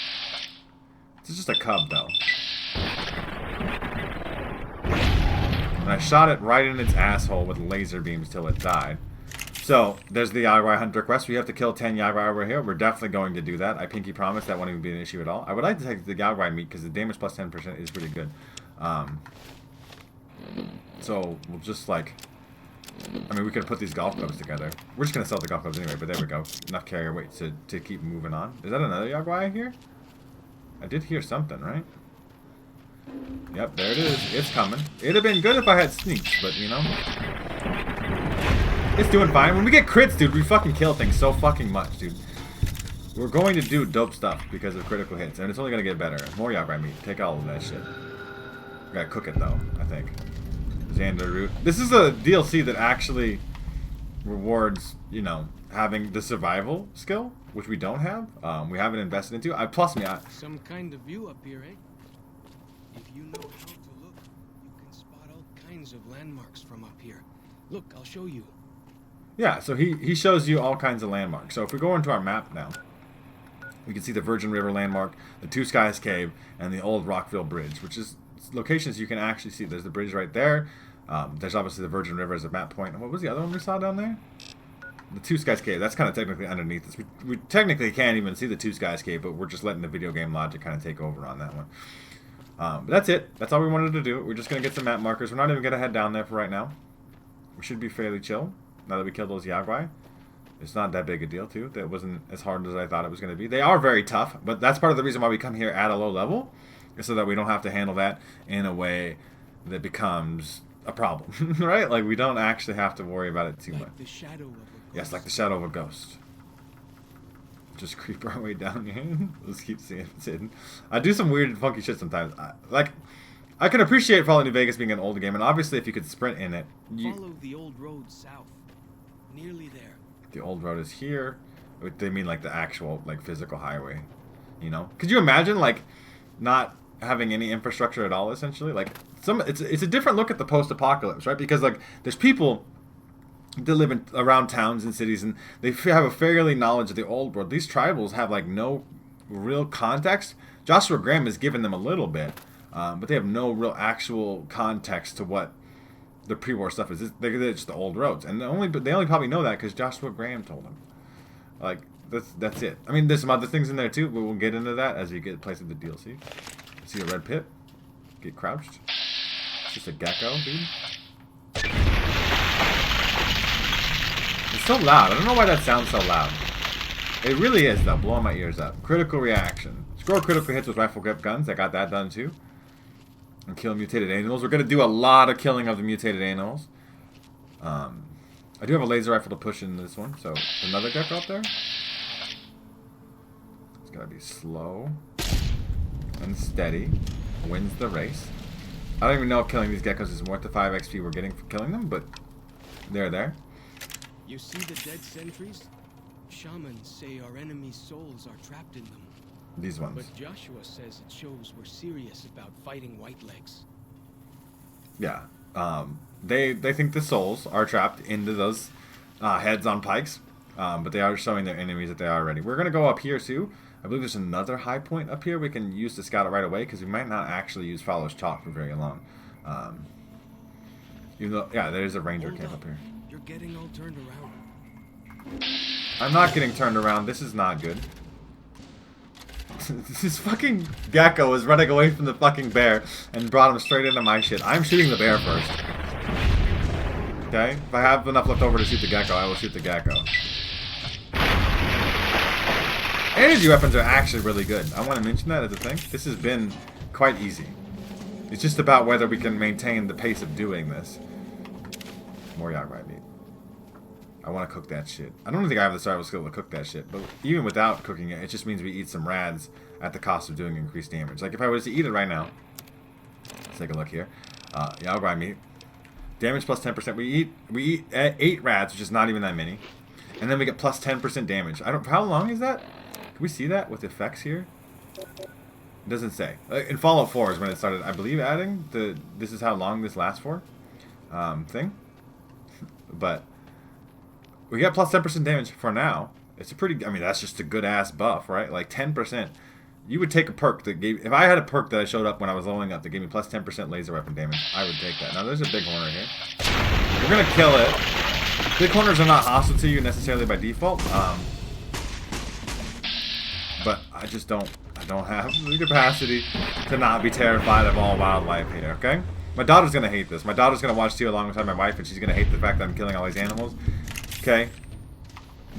Speaker 1: It's just a cub, though. And I shot it right in its asshole with laser beams till it died. So, there's the Yaguai Hunter quest. We have to kill 10 Yaguai over here. We're definitely going to do that. I pinky promise that won't even be an issue at all. I would like to take the Yaguai meat because the damage plus 10% is pretty good. So, we'll just like... I mean, we could put these golf clubs together. We're just going to sell the golf clubs anyway, but there we go. Enough carrier weight to keep moving on. Is that another Yaguai here? I did hear something, right? Yep, there it is. It's coming. It'd have been good if I had sneaks, but it's doing fine. When we get crits, dude, we fucking kill things so fucking much, dude. We're going to do dope stuff because of critical hits, and it's only going to get better. More Yaguai meat. Take all of that shit. We gotta cook it, though, I think. Xander root. This is a DLC that actually rewards, having the survival skill, which we don't have. We haven't invested into.
Speaker 6: Some kind of view up here, eh? If you know how to look, you can spot all kinds of landmarks from up here. Look, I'll show you.
Speaker 1: Yeah, so he shows you all kinds of landmarks. So if we go into our map now, we can see the Virgin River landmark, the Two Skies Cave, and the old Rockville Bridge, which is locations you can actually see. There's the bridge right there. There's obviously the Virgin River as a map point. And what was the other one we saw down there? The Two Skies Cave. That's kind of technically underneath us. We technically can't even see the Two Skies Cave, but we're just letting the video game logic kind of take over on that one. But that's it. That's all we wanted to do. We're just going to get some map markers. We're not even going to head down there for right now. We should be fairly chill now that we killed those Yaguai. It's not that big a deal, too. That wasn't as hard as I thought it was going to be. They are very tough, but that's part of the reason why we come here at a low level, so that we don't have to handle that in a way that becomes a problem, right? Like, we don't actually have to worry about it too much.
Speaker 6: Like the shadow of a ghost.
Speaker 1: Yes, like the shadow of a ghost. Just creep our way down here. Let's keep seeing if it's hidden. I do some weird and funky shit sometimes. I can appreciate Fallout New Vegas being an older game, and obviously if you could sprint in it,
Speaker 6: Follow the old road south. Nearly there.
Speaker 1: the old road is here. They mean like the actual like physical highway, you know? Could you imagine like not having any infrastructure at all? Essentially, like it's a different look at the post-apocalypse, right? Because like there's people that live around towns and cities, and they have a fairly knowledge of the old world. These tribals have like no real context. Joshua Graham has given them a little bit, but they have no real actual context to what the pre-war stuff is. They're just the old roads, and they only probably know that because Joshua Graham told them. Like that's it. I mean, there's some other things in there too, but we'll get into that as we get places the DLC. See a red pit? Get crouched. It's just a gecko, dude. It's so loud. I don't know why that sounds so loud. It really is, though. Blowing my ears up. Critical reaction. Score critical hits with rifle grip guns. I got that done, too. And kill mutated animals. We're going to do a lot of killing of the mutated animals. I do have a laser rifle to push in this one. So, another gecko up there. It's got to be slow and steady. Wins the race. I don't even know if killing these geckos is worth the 5 XP we're getting for killing them, but they're there.
Speaker 6: You see the dead sentries? Shamans say our enemies' souls are trapped in them.
Speaker 1: These ones.
Speaker 6: But Joshua says it shows we're serious about fighting Whitelegs.
Speaker 1: Yeah. They think the souls are trapped into those heads on pikes, but they are showing their enemies that they are ready. We're going to go up here, too. I believe there's another high point up here we can use to scout it right away, because we might not actually use Fowler's Chalk for very long. Even though, yeah, there's a ranger camp up here.
Speaker 6: You're getting all turned around.
Speaker 1: I'm not getting turned around. This is not good. This fucking gecko is running away from the fucking bear and brought him straight into my shit. I'm shooting the bear first. Okay? If I have enough left over to shoot the gecko, I will shoot the gecko. Energy weapons are actually really good. I want to mention that as a thing. This has been quite easy. It's just about whether we can maintain the pace of doing this. More Yagrai meat. I want to cook that shit. I don't think I have the survival skill to cook that shit, but even without cooking it, it just means we eat some rads at the cost of doing increased damage. Like if I was to eat it right now, let's take a look here. Yagrai meat. Damage plus 10%. We eat 8 rads, which is not even that many. And then we get plus 10% damage. How long is that? Can we see that with effects here? It doesn't say. In Fallout 4 is when it started, I believe, adding the this is how long this lasts for thing. But we get plus 10% damage for now. It's a pretty, I mean, that's just a good ass buff, right? Like 10%. You would take a perk that gave, if I had a perk that I showed up when I was leveling up that gave me plus 10% laser weapon damage, I would take that. Now there's a big horner here. We're gonna kill it. Big horners are not hostile to you necessarily by default. But I just don't have the capacity to not be terrified of all wildlife here, okay? My daughter's gonna hate this. My daughter's gonna watch TV alongside my wife, and she's gonna hate the fact that I'm killing all these animals. Okay?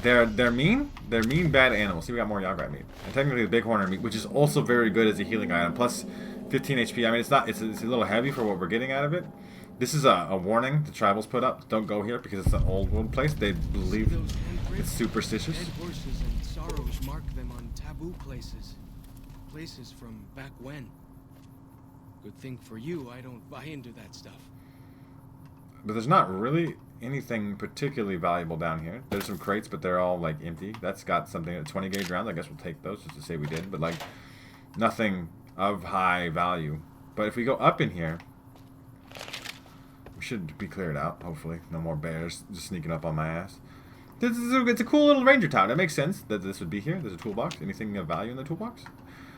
Speaker 1: They're mean. They're mean, bad animals. See, we got more Yagrai meat. And technically the big horner meat, which is also very good as a healing item. Plus 15 HP. I mean, it's a little heavy for what we're getting out of it. This is a warning the tribals put up. Don't go here because it's an old world place. They believe it's superstitious.
Speaker 6: Dead horses and sorrows mark them on taboo places. Places from back when. Good thing for you, I don't buy into that stuff.
Speaker 1: But there's not really anything particularly valuable down here. There's some crates, but they're all like empty. That's got something at 20 gauge rounds. I guess we'll take those just to say we did. But like nothing of high value. But if we go up in here, we should be cleared out. Hopefully, no more bears just sneaking up on my ass. It's a cool little ranger town. That makes sense that this would be here. There's a toolbox. Anything of value in the toolbox?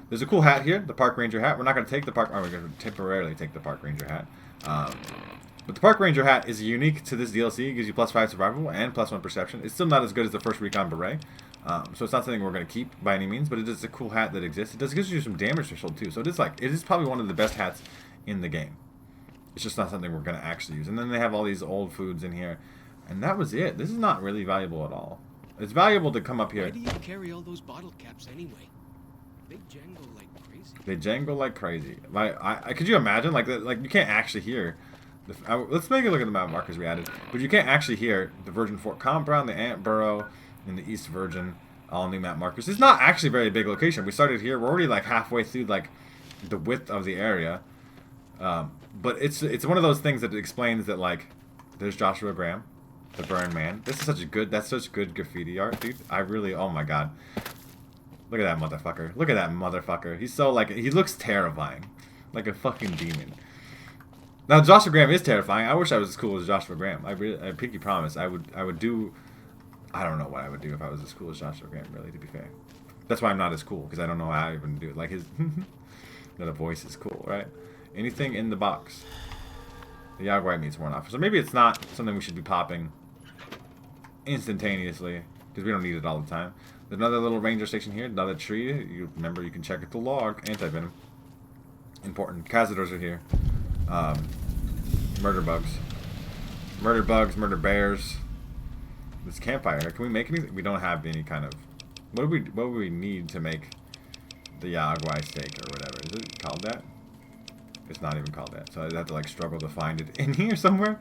Speaker 1: There's a cool hat here, the park ranger hat. We're not going to take the park. We're going to temporarily take the park ranger hat. But the park ranger hat is unique to this DLC. It gives you plus 5 survival and plus 1 perception. It's still not as good as the first recon beret, so it's not something we're going to keep by any means. But it is a cool hat that exists. It does gives you some damage threshold too. So it is probably one of the best hats in the game. It's just not something we're going to actually use. And then they have all these old foods in here, and that was it. This is not really valuable at all. It's valuable to come up here.
Speaker 6: Why do you carry all those bottle caps anyway? They jangle like crazy.
Speaker 1: They jangle like crazy. Like, could you imagine? Like you can't actually hear Let's make a look at the map markers we added. But you can't actually hear the Virgin Fort Compound, the Ant Burrow, and the East Virgin, all new map markers. It's not actually a very big location. We started here. We're already like halfway through like the width of the area. But it's one of those things that explains that like there's Joshua Graham, the Burn Man. That's such good graffiti art, dude. I really, oh my god. Look at that motherfucker. Look at that motherfucker. He's so like, he looks terrifying. Like a fucking demon. Now Joshua Graham is terrifying. I wish I was as cool as Joshua Graham. I pinky promise. I would do, I don't know what I would do if I was as cool as Joshua Graham, really, to be fair. That's why I'm not as cool, because I don't know how I even do it. Like his the voice is cool, right? Anything in the box. The Yaguai meat's worn off. So maybe it's not something we should be popping instantaneously, because we don't need it all the time. There's another little ranger station here, another tree. You remember, you can check it the log. Anti-venom. Important. Cazadors are here. Murder bugs. Murder bugs, murder bears. This campfire here. Can we make anything? We don't have any kind of... What would we need to make the Yaguai steak or whatever? Is it called that? It's not even called that. So I'd have to like struggle to find it in here somewhere.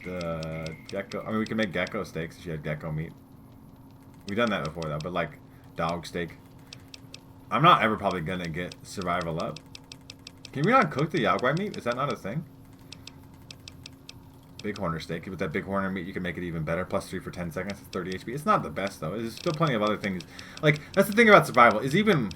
Speaker 1: The gecko... I mean, we can make gecko steaks if you had gecko meat. We've done that before though, but like dog steak. I'm not ever probably gonna get survival up. Can we not cook the Yaguai meat? Is that not a thing? Bighorner steak. With that bighorner meat, you can make it even better. +3 for 10 seconds. It's 30 HP. It's not the best though. There's still plenty of other things. Like, that's the thing about survival, is even...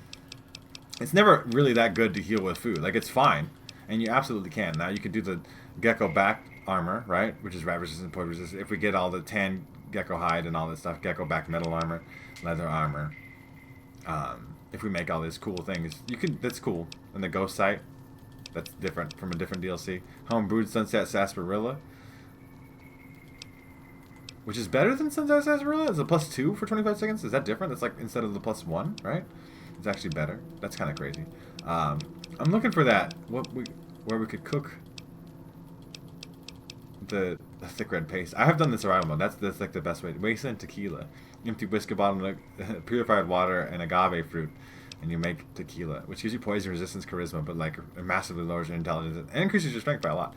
Speaker 1: It's never really that good to heal with food. Like, it's fine. And you absolutely can. Now, you can do the gecko back armor, right? Which is rat resistant, poison resistant. If we get all the tan gecko hide and all this stuff, gecko back metal armor, leather armor. If we make all these cool things, you can. That's cool. And the ghost site, that's different from a different DLC. Homebrewed Sunset Sarsaparilla, which is better than Sunset Sarsaparilla. It's a +2 for 25 seconds. Is that different? That's like instead of the +1, right? It's actually better. That's kind of crazy. I'm looking for that. Where we could cook the thick red paste. I have done the survival mode. That's like the best way. Wasteland tequila, empty whiskey bottle, purified water, and agave fruit, and you make tequila, which gives you poison resistance, charisma, but like it massively lowers your intelligence and increases your strength by a lot.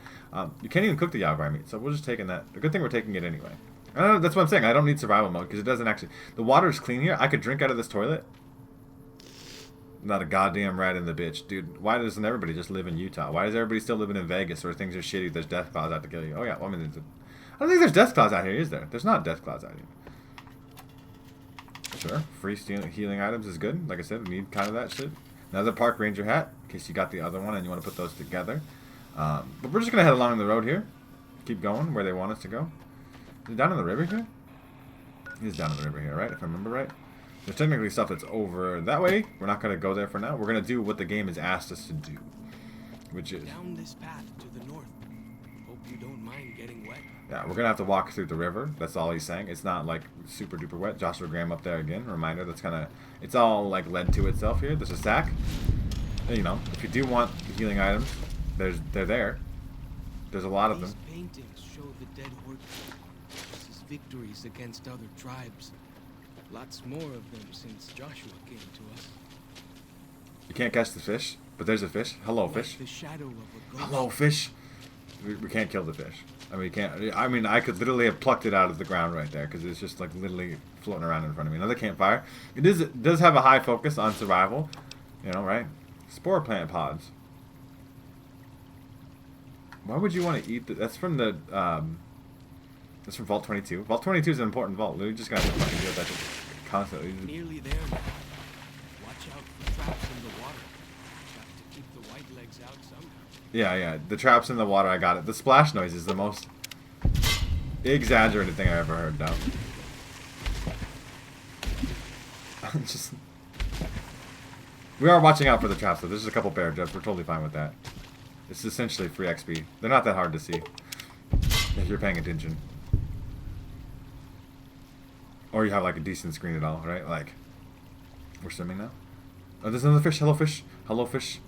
Speaker 1: You can't even cook the Yaguai meat, so we're just taking that. A good thing we're taking it anyway. That's what I'm saying. I don't need survival mode because it doesn't actually. The water is clean here. I could drink out of this toilet. Not a goddamn rat in the bitch. Dude, why doesn't everybody just live in Utah? Why is everybody still living in Vegas where things are shitty? There's death clouds out to kill you. Oh, yeah. Well, I mean, I don't think there's death clouds out here, is there? There's not death clouds out here. Sure. Free healing items is good. Like I said, we need kind of that shit. Another park ranger hat, in case you got the other one and you want to put those together. But we're just going to head along the road here. Keep going where they want us to go. Is it down in the river here? It is down in the river here, right? If I remember right. There's technically stuff that's over that way. We're not going to go there for now. We're going to do what the game has asked us to do, which is...
Speaker 6: Down this path to the north. Hope you don't mind getting wet.
Speaker 1: Yeah, we're going to have to walk through the river. That's all he's saying. It's not, like, super duper wet. Joshua Graham up there again. Reminder, that's kind of... It's all, like, led to itself here. There's a stack. You know, if you do want the healing items, they're there. There's a lot of them.
Speaker 6: These paintings show the dead horses' victories against other tribes. Lots more of them since Joshua came to us.
Speaker 1: You can't catch the fish, but there's a fish. Hello, fish.
Speaker 6: The shadow of a ghost.
Speaker 1: Hello, fish. We can't kill the fish. I mean, we can't. I mean, I could literally have plucked it out of the ground right there because it's just like literally floating around in front of me. Another campfire. It does have a high focus on survival. You know, right? Spore plant pods. Why would you want to eat that's from the that's from Vault 22. Vault 22 is an important vault. We just gotta fucking deal with that shit constantly.
Speaker 6: Nearly there now. Watch out for traps in the water. Have to keep the white legs out somehow.
Speaker 1: Yeah. The traps in the water, I got it. The splash noise is the most exaggerated thing I ever heard, though. Just... We are watching out for the traps, though. There's just a couple bear jumps. We're totally fine with that. It's essentially free XP. They're not that hard to see if you're paying attention. Or you have like a decent screen at all, right? Like, we're swimming now. Oh, there's another fish. Hello, fish. Hello, fish.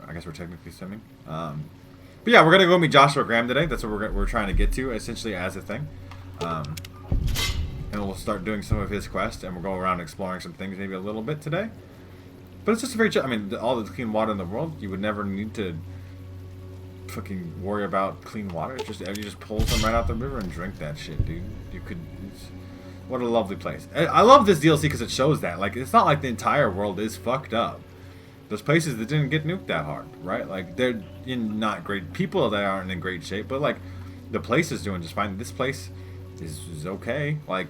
Speaker 1: I guess we're technically swimming. But yeah, we're gonna go meet Joshua Graham today. That's what we're trying to get to, essentially, as a thing. And we'll start doing some of his quests, and we'll go around exploring some things, maybe a little bit today. But it's just a very. I mean, all the clean water in the world, you would never need to fucking worry about clean water. You just pull them right out the river and drink that shit, dude. You could. What a lovely place. I love this DLC because it shows that. Like, it's not like the entire world is fucked up. There's places that didn't get nuked that hard, right? Like, they're in not great people that aren't in great shape, but like the place is doing just fine. This place is okay. Like,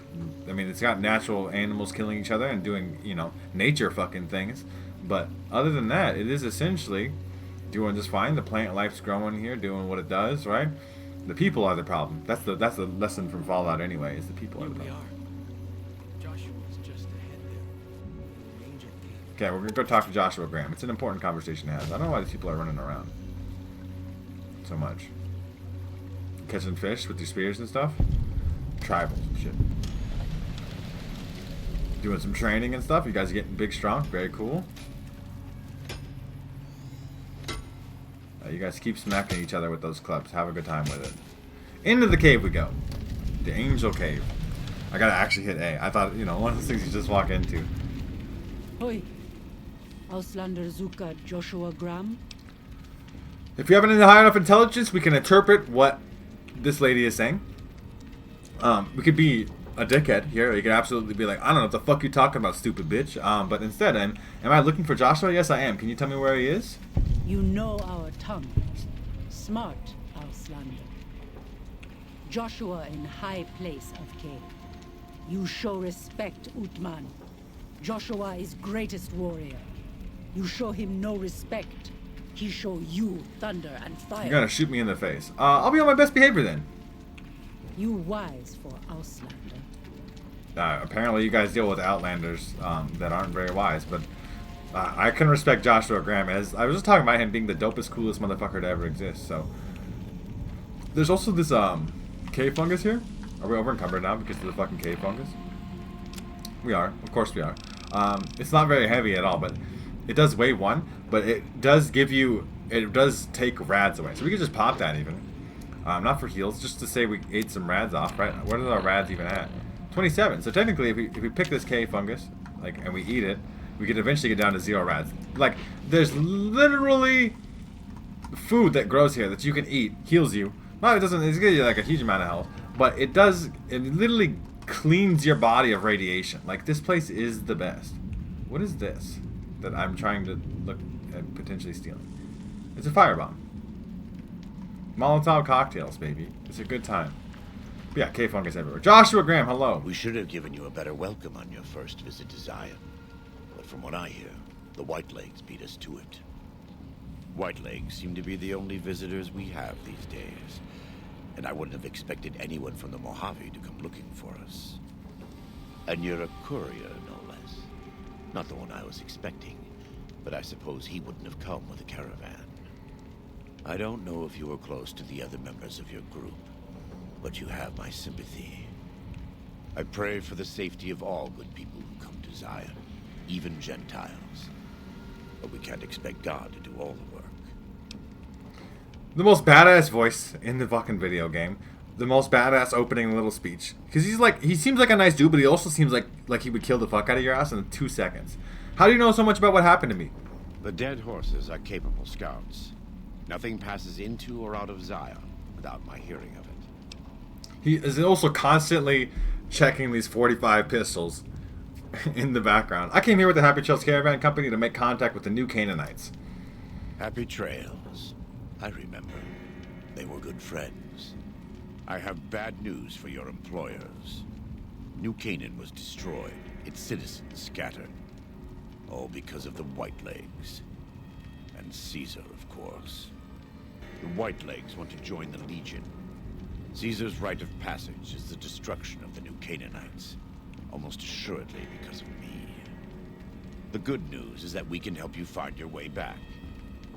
Speaker 1: I mean, it's got natural animals killing each other and doing, you know, nature fucking things. But other than that, it is essentially doing just fine. The plant life's growing here, doing what it does, right? The people are the problem. That's the lesson from Fallout anyway, is the people are the problem.
Speaker 6: Joshua's just ahead there. Ranger cave.
Speaker 1: Okay, we're gonna go talk to Joshua Graham. It's an important conversation to have. I don't know why these people are running around so much. Catching fish with your spears and stuff. Tribals and shit. Doing some training and stuff. You guys are getting big, strong. Very cool. You guys keep smacking each other with those clubs. Have a good time with it. Into the cave we go. The Angel Cave. I gotta actually hit A. I thought, you know, one of those things you just walk into.
Speaker 7: Hoi. Auslander Zuka Joshua Graham.
Speaker 1: If you have any high enough intelligence, we can interpret what this lady is saying. We could be a dickhead here. You could absolutely be like, I don't know what the fuck you talking about, stupid bitch. But instead, am I looking for Joshua? Yes, I am. Can you tell me where he is?
Speaker 7: You know our tongues. Smart, Auslander. Joshua in high place of cave. You show respect, Utman. Joshua is greatest warrior. You show him no respect. He show you thunder and fire.
Speaker 1: You're gonna shoot me in the face. I'll be on my best behavior then.
Speaker 7: You wise for Auslander.
Speaker 1: Apparently you guys deal with outlanders that aren't very wise, but I can respect Joshua Graham. As I was just talking about him being the dopest, coolest motherfucker to ever exist. So there's also this cave fungus here. Are we over encumbered now because of the fucking cave fungus? We are. Of course we are. It's not very heavy at all, but it does weigh 1. But it does give you... It does take rads away. So we could just pop that even. Not for heals, just to say we ate some rads off, right? Where are our rads even at? 27. So technically, if we pick this cave fungus, like, and we eat it, we could eventually get down to 0 rads. Like, there's literally food that grows here that you can eat, heals you. Well, it doesn't, it's gonna give you like a huge amount of health, but it literally cleans your body of radiation. Like, this place is the best. What is this that I'm trying to look at potentially stealing? It's a firebomb. Molotov cocktails, baby. It's a good time. But yeah, cave fungus everywhere. Joshua Graham, hello.
Speaker 8: We should have given you a better welcome on your first visit to Zion. But from what I hear, the Whitelegs beat us to it. Whitelegs seem to be the only visitors we have these days. And I wouldn't have expected anyone from the Mojave to come looking for us. And you're a courier, no less. Not the one I was expecting, but I suppose he wouldn't have come with a caravan. I don't know if you were close to the other members of your group, but you have my sympathy. I pray for the safety of all good people who come to Zion, even Gentiles. But we can't expect God to do all the work.
Speaker 1: The most badass voice in the fucking video game. The most badass opening little speech. Because he seems like a nice dude, but he also seems like he would kill the fuck out of your ass in 2 seconds. How do you know so much about what happened to me?
Speaker 8: The dead horses are capable scouts. Nothing passes into or out of Zion without my hearing of it.
Speaker 1: He is also constantly checking these 45 pistols in the background. I came here with the Happy Trails Caravan Company to make contact with the New Canaanites.
Speaker 8: Happy Trails. I remember. They were good friends. I have bad news for your employers. New Canaan was destroyed, its citizens scattered. All because of the Whitelegs. And Caesar, of course. The Whitelegs want to join the Legion. Caesar's rite of passage is the destruction of the New Canaanites. Almost assuredly because of me. The good news is that we can help you find your way back.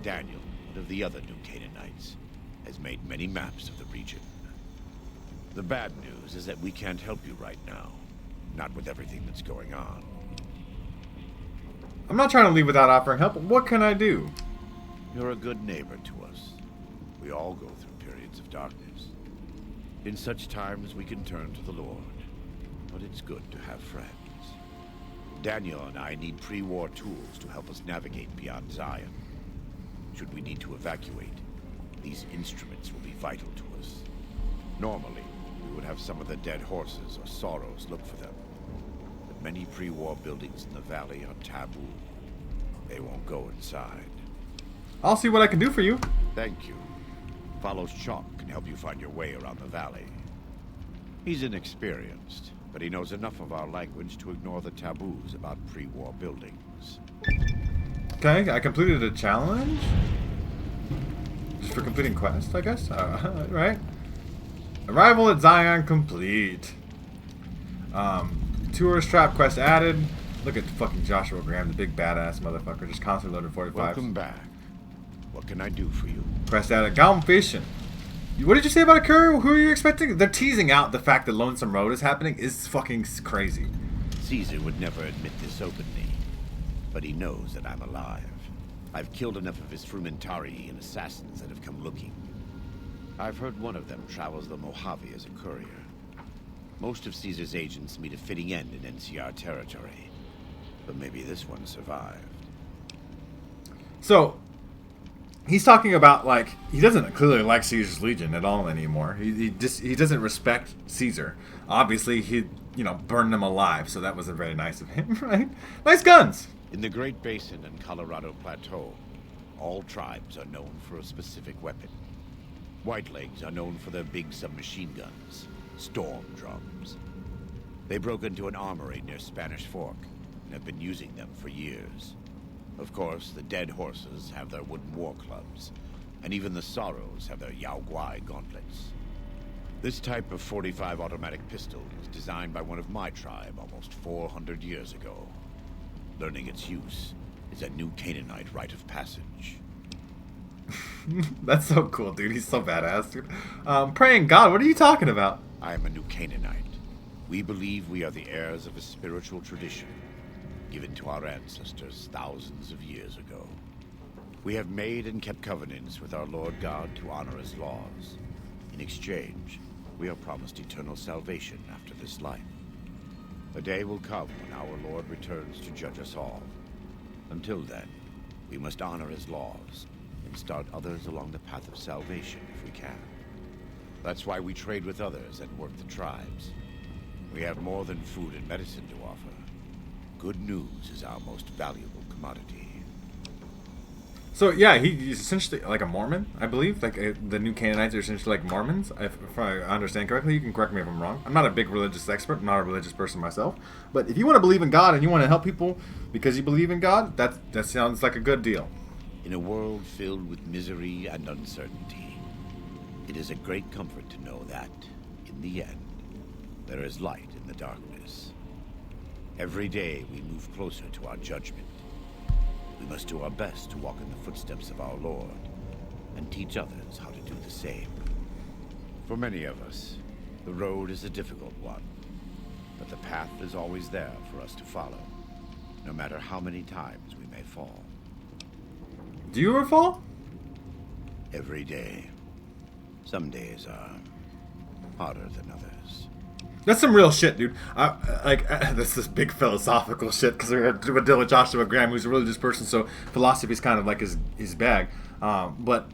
Speaker 8: Daniel, one of the other New Canaanites, has made many maps of the region. The bad news is that we can't help you right now. Not with everything that's going on.
Speaker 1: I'm not trying to leave without offering help. What can I do?
Speaker 8: You're a good neighbor to us. We all go through periods of darkness. In such times, we can turn to the Lord. But it's good to have friends. Daniel and I need pre-war tools to help us navigate beyond Zion. Should we need to evacuate, these instruments will be vital to us. Normally, we would have some of the dead horses or sorrows look for them. But many pre-war buildings in the valley are taboo. They won't go inside.
Speaker 1: I'll see what I can do for you.
Speaker 8: Thank you. Follow Chalk can help you find your way around the valley. He's inexperienced, but he knows enough of our language to ignore the taboos about pre-war buildings.
Speaker 1: Okay, I completed a challenge. Just for completing quest, I guess. Right. Arrival at Zion complete. Tourist trap quest added. Look at fucking Joshua Graham, the big badass motherfucker, just constantly loading 45.
Speaker 8: Welcome back. What can I do for you?
Speaker 1: Quest added. Gone fishing. What did you say about a courier? Who are you expecting? They're teasing out the fact that Lonesome Road is happening is fucking crazy.
Speaker 8: Caesar would never admit this openly, but he knows that I'm alive. I've killed enough of his Frumentari and assassins that have come looking. I've heard one of them travels the Mojave as a courier. Most of Caesar's agents meet a fitting end in NCR territory, but maybe this one survived.
Speaker 1: So, he's talking about, like, he doesn't clearly like Caesar's Legion at all anymore. He doesn't respect Caesar. Obviously, he, burned them alive, so that wasn't very nice of him, right? Nice guns!
Speaker 8: In the Great Basin and Colorado Plateau, all tribes are known for a specific weapon. Whitelegs are known for their big submachine guns, storm drums. They broke into an armory near Spanish Fork and have been using them for years. Of course, the dead horses have their wooden war clubs, and even the sorrows have their Yao Guai gauntlets. This type of .45 automatic pistol was designed by one of my tribe almost 400 years ago. Learning its use is a new Canaanite rite of passage.
Speaker 1: That's so cool, dude. He's so badass, dude. Praying God, what are you talking about?
Speaker 8: I am a new Canaanite. We believe we are the heirs of a spiritual tradition given to our ancestors thousands of years ago. We have made and kept covenants with our Lord God to honor his laws. In exchange, we are promised eternal salvation after this life. A day will come when our Lord returns to judge us all. Until then, we must honor his laws and start others along the path of salvation if we can. That's why we trade with others and work the tribes. We have more than food and medicine to offer. Good news is our most valuable commodity.
Speaker 1: So yeah, he's essentially like a Mormon, I believe. Like the new Canaanites are essentially like Mormons, if I understand correctly. You can correct me if I'm wrong. I'm not a big religious expert. I'm not a religious person myself. But if you want to believe in God and you want to help people because you believe in God, that sounds like a good deal.
Speaker 8: In a world filled with misery and uncertainty, it is a great comfort to know that, in the end, there is light in the darkness. Every day we move closer to our judgment. We must do our best to walk in the footsteps of our Lord and teach others how to do the same. For many of us, the road is a difficult one, but the path is always there for us to follow, no matter how many times we may fall.
Speaker 1: Do you ever fall?
Speaker 8: Every day. Some days are harder than others.
Speaker 1: That's some real shit, dude. This is big philosophical shit because we're dealing with Joshua Graham, who's a religious person, so philosophy is kind of like his bag. But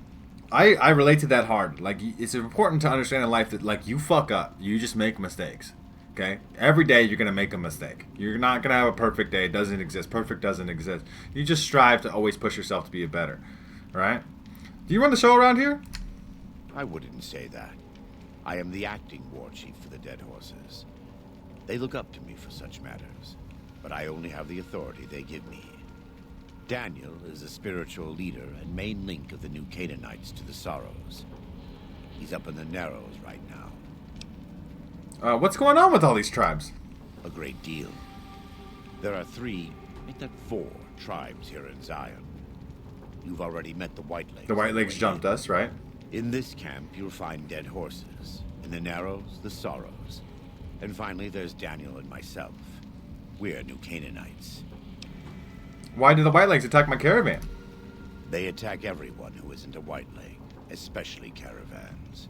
Speaker 1: I relate to that hard. Like, it's important to understand in life that, like, you fuck up. You just make mistakes. Okay? Every day you're going to make a mistake. You're not going to have a perfect day. It doesn't exist. Perfect doesn't exist. You just strive to always push yourself to be a better. Right? Do you run the show around here?
Speaker 8: I wouldn't say that. I am the acting war chief for the Dead Horses. They look up to me for such matters, but I only have the authority they give me. Daniel is the spiritual leader and main link of the new Canaanites to the Sorrows. He's up in the Narrows right now.
Speaker 1: What's going on with all these tribes?
Speaker 8: A great deal. There are 3, make that 4 tribes here in Zion. You've already met the Whitelegs.
Speaker 1: The Whitelegs jumped us, right?
Speaker 8: In this camp, you'll find dead horses. In the Narrows, the Sorrows. And finally, there's Daniel and myself. We're new Canaanites.
Speaker 1: Why did the Whitelegs attack my caravan?
Speaker 8: They attack everyone who isn't a Whiteleg, especially caravans.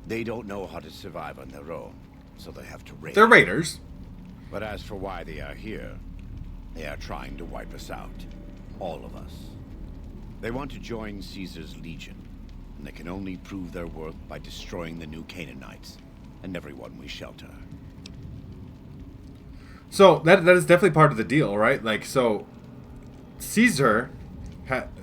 Speaker 8: They don't know how to survive on their own, so they have to raid.
Speaker 1: They're raiders.
Speaker 8: But as for why they are here, they are trying to wipe us out. All of us. They want to join Caesar's Legion. and they can only prove their worth by destroying the new Canaanites and everyone we shelter.
Speaker 1: So that is definitely part of the deal, right? Like, so Caesar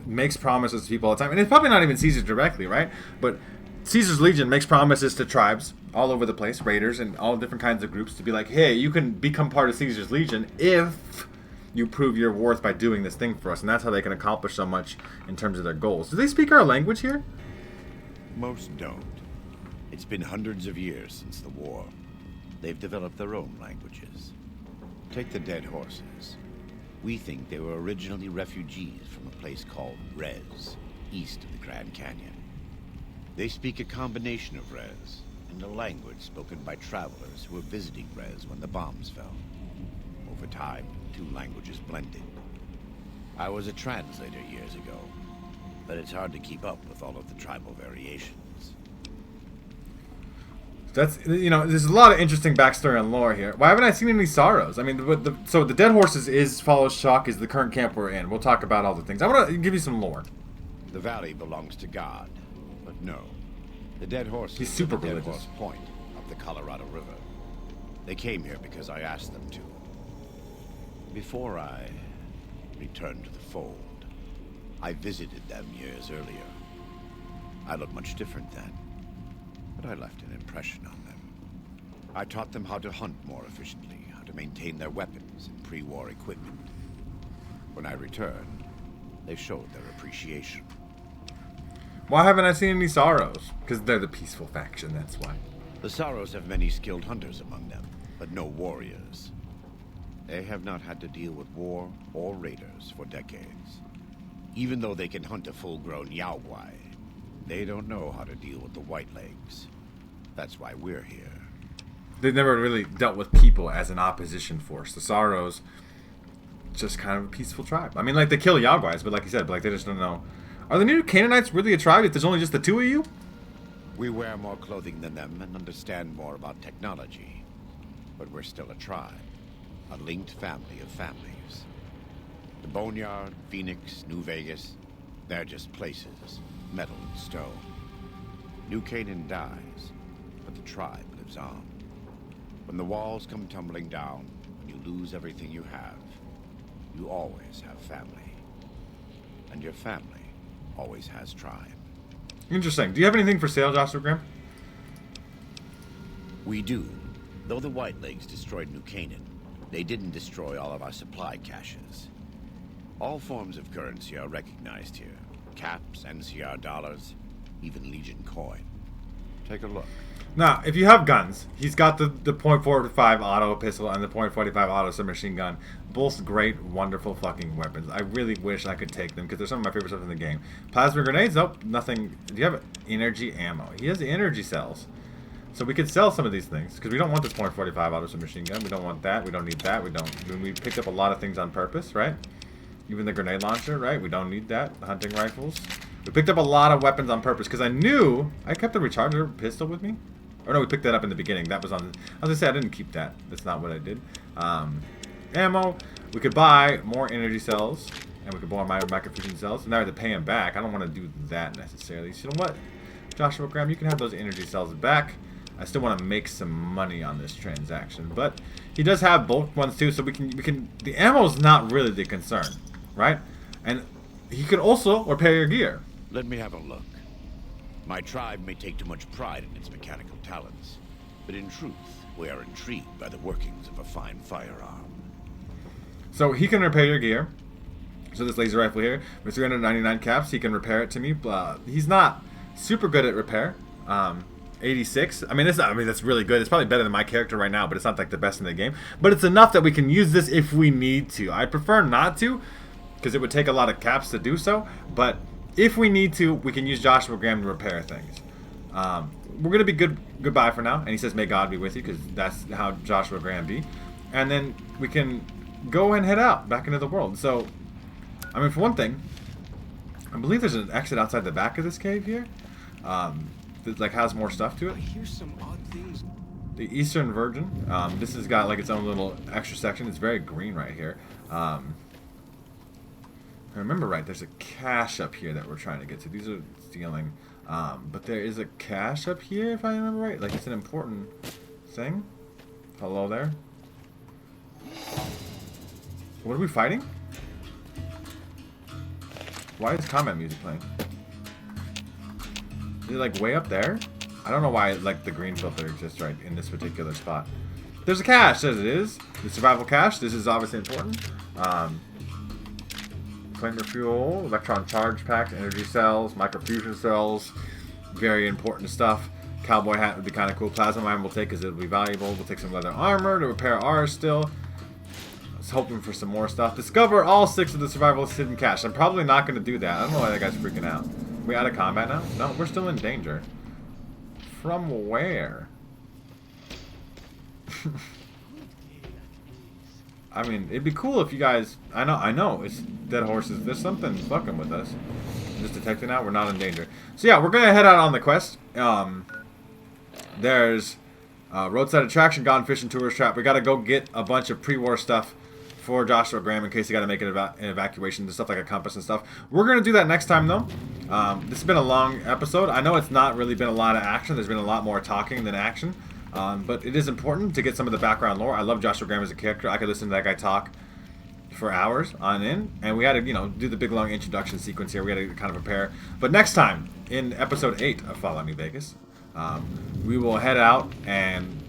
Speaker 1: makes promises to people all the time, and it's probably not even Caesar directly, right? But Caesar's Legion makes promises to tribes all over the place, raiders and all different kinds of groups, to be like, hey, you can become part of Caesar's Legion if you prove your worth by doing this thing for us. And that's how they can accomplish so much in terms of their goals. Do they speak our language here?
Speaker 8: Most don't. It's been hundreds of years since the war. They've developed their own languages. Take the dead horses. We think they were originally refugees from a place called Rez, east of the Grand Canyon. They speak a combination of Rez and a language spoken by travelers who were visiting Rez when the bombs fell. Over time, two languages blended. I was a translator years ago, but it's hard to keep up with all of the tribal variations.
Speaker 1: That's, there's a lot of interesting backstory and lore here. Why haven't I seen any sorrows? I mean, so the Dead Horses follows Shock is the current camp we're in. We'll talk about all the things. I want to give you some lore.
Speaker 8: The valley belongs to God, but no. The Dead Horses
Speaker 1: He's super
Speaker 8: Dead
Speaker 1: religious.
Speaker 8: Horse Point up the Colorado River. They came here because I asked them to. Before I returned to the fold, I visited them years earlier. I looked much different then, but I left an impression on them. I taught them how to hunt more efficiently, how to maintain their weapons and pre-war equipment. When I returned, they showed their appreciation.
Speaker 1: Why haven't I seen any sorrows? Because they're the peaceful faction, that's why.
Speaker 8: The Sorrows have many skilled hunters among them, but no warriors. They have not had to deal with war or raiders for decades. Even though they can hunt a full-grown Yaogwai, they don't know how to deal with the Whitelegs. That's why we're here.
Speaker 1: They've never really dealt with people as an opposition force. The Sorrows, just kind of a peaceful tribe. I mean, like, they kill Yaogwais, but like you said, they just don't know. Are the new Canaanites really a tribe if there's only just the two of you?
Speaker 8: We wear more clothing than them and understand more about technology. But we're still a tribe. A linked family of families. The Boneyard, Phoenix, New Vegas, they're just places, metal and stone. New Canaan dies, but the tribe lives on. When the walls come tumbling down, when you lose everything you have, you always have family. And your family always has tribe.
Speaker 1: Interesting. Do you have anything for sale, Joshua Graham?
Speaker 8: We do. Though the Whitelegs destroyed New Canaan, they didn't destroy all of our supply caches. All forms of currency are recognized here. Caps, NCR dollars, even Legion coin. Take a look.
Speaker 1: Now, if you have guns, he's got the .45 auto pistol and the .45 auto submachine gun. Both great, wonderful fucking weapons. I really wish I could take them because they're some of my favorite stuff in the game. Plasma grenades? Nope, nothing. Do you have energy ammo? He has the energy cells. So we could sell some of these things because we don't want this .45 auto submachine gun. We don't want that. We don't need that. We picked up a lot of things on purpose, right? Even the grenade launcher, right? We don't need that. The hunting rifles. We picked up a lot of weapons on purpose because I knew I kept the recharger pistol with me. Or no, we picked that up in the beginning. That was on. I was gonna say I didn't keep that. That's not what I did. Ammo. We could buy more energy cells, and we could buy my microfusion cells. And now I have to pay him back. I don't want to do that necessarily. So you know what, Joshua Graham, you can have those energy cells back. I still want to make some money on this transaction, but he does have bulk ones too, so we can. The ammo is not really the concern, right? And he could also repair your gear.
Speaker 8: Let me have a look. My tribe may take too much pride in its mechanical talents, but in truth, we are intrigued by the workings of a fine firearm.
Speaker 1: So he can repair your gear. So this laser rifle here, with 399 caps, he can repair it to me. He's not super good at repair. 86. I mean, that's really good. It's probably better than my character right now, but it's not like the best in the game. But it's enough that we can use this if we need to. I prefer not to, because it would take a lot of caps to do so. But if we need to, we can use Joshua Graham to repair things. We're gonna be goodbye for now. And he says, "May God be with you," because that's how Joshua Graham be. And then we can go and head out back into the world. So, I mean, for one thing, I believe there's an exit outside the back of this cave here. That like has more stuff to it.
Speaker 6: I hear some odd things.
Speaker 1: The Eastern Virgin. This has got like its own little extra section. It's very green right here. If I remember right, there's a cache up here that we're trying to get to. These are stealing. But there is a cache up here, if I remember right. Like, it's an important thing. Hello there. What are we fighting? Why is combat music playing? Is it like way up there? I don't know why like the green filter exists right in this particular spot. There's a cache, as it is. The survival cache. This is obviously important. Flamer fuel, electron charge packs, energy cells, microfusion cells. Very important stuff. Cowboy hat would be kind of cool. Plasma mine we'll take because it'll be valuable. We'll take some leather armor to repair ours still. I was hoping for some more stuff. Discover all 6 of the survivalist hidden cache. I'm probably not going to do that. I don't know why that guy's freaking out. We out of combat now? No, we're still in danger. From where? I mean, it'd be cool if you guys... I know, it's dead horses. There's something fucking with us. Just detecting out, we're not in danger. So yeah, we're gonna head out on the quest. There's roadside attraction, gone fishing, tourist trap. We gotta go get a bunch of pre-war stuff for Joshua Graham in case he gotta make an evacuation, stuff like a compass and stuff. We're gonna do that next time though. This has been a long episode. I know it's not really been a lot of action. There's been a lot more talking than action. But it is important to get some of the background lore. I love Joshua Graham as a character. I could listen to that guy talk for hours on end, and we had to, you know, do the big long introduction sequence here. We had to kind of prepare. But next time, in episode 8 of Fallout New Vegas, we will head out and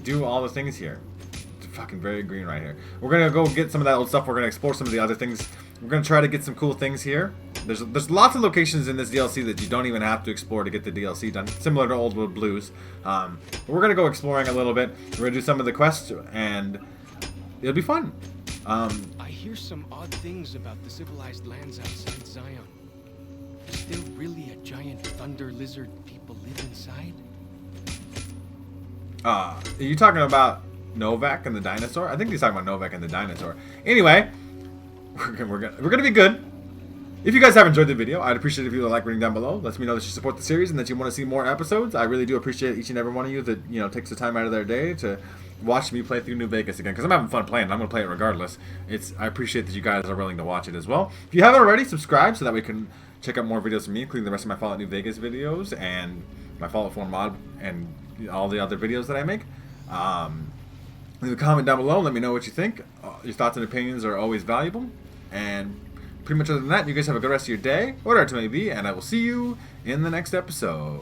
Speaker 1: do all the things here. It's fucking very green right here. We're gonna go get some of that old stuff. We're gonna explore some of the other things. We're gonna try to get some cool things here. There's lots of locations in this DLC that you don't even have to explore to get the DLC done, similar to Old World Blues. But we're gonna go exploring a little bit. We're gonna do some of the quests, and it'll be fun.
Speaker 6: I hear some odd things about the civilized lands outside Zion. Is there really a giant thunder lizard people live inside?
Speaker 1: Are you talking about Novak and the dinosaur? I think he's talking about Novak and the dinosaur. Anyway, we're gonna be good. If you guys have enjoyed the video, I'd appreciate it if you would like reading down below. Lets me know that you support the series and that you want to see more episodes. I really do appreciate each and every one of you that, you know, takes the time out of their day to watch me play through New Vegas again, because I'm having fun playing. I'm going to play it regardless. I appreciate that you guys are willing to watch it as well. If you haven't already, subscribe so that we can check out more videos from me, including the rest of my Fallout New Vegas videos and my Fallout 4 mod and all the other videos that I make. Leave a comment down below. Let me know what you think. Your thoughts and opinions are always valuable. And pretty much other than that, you guys have a good rest of your day, whatever it may be, and I will see you in the next episode.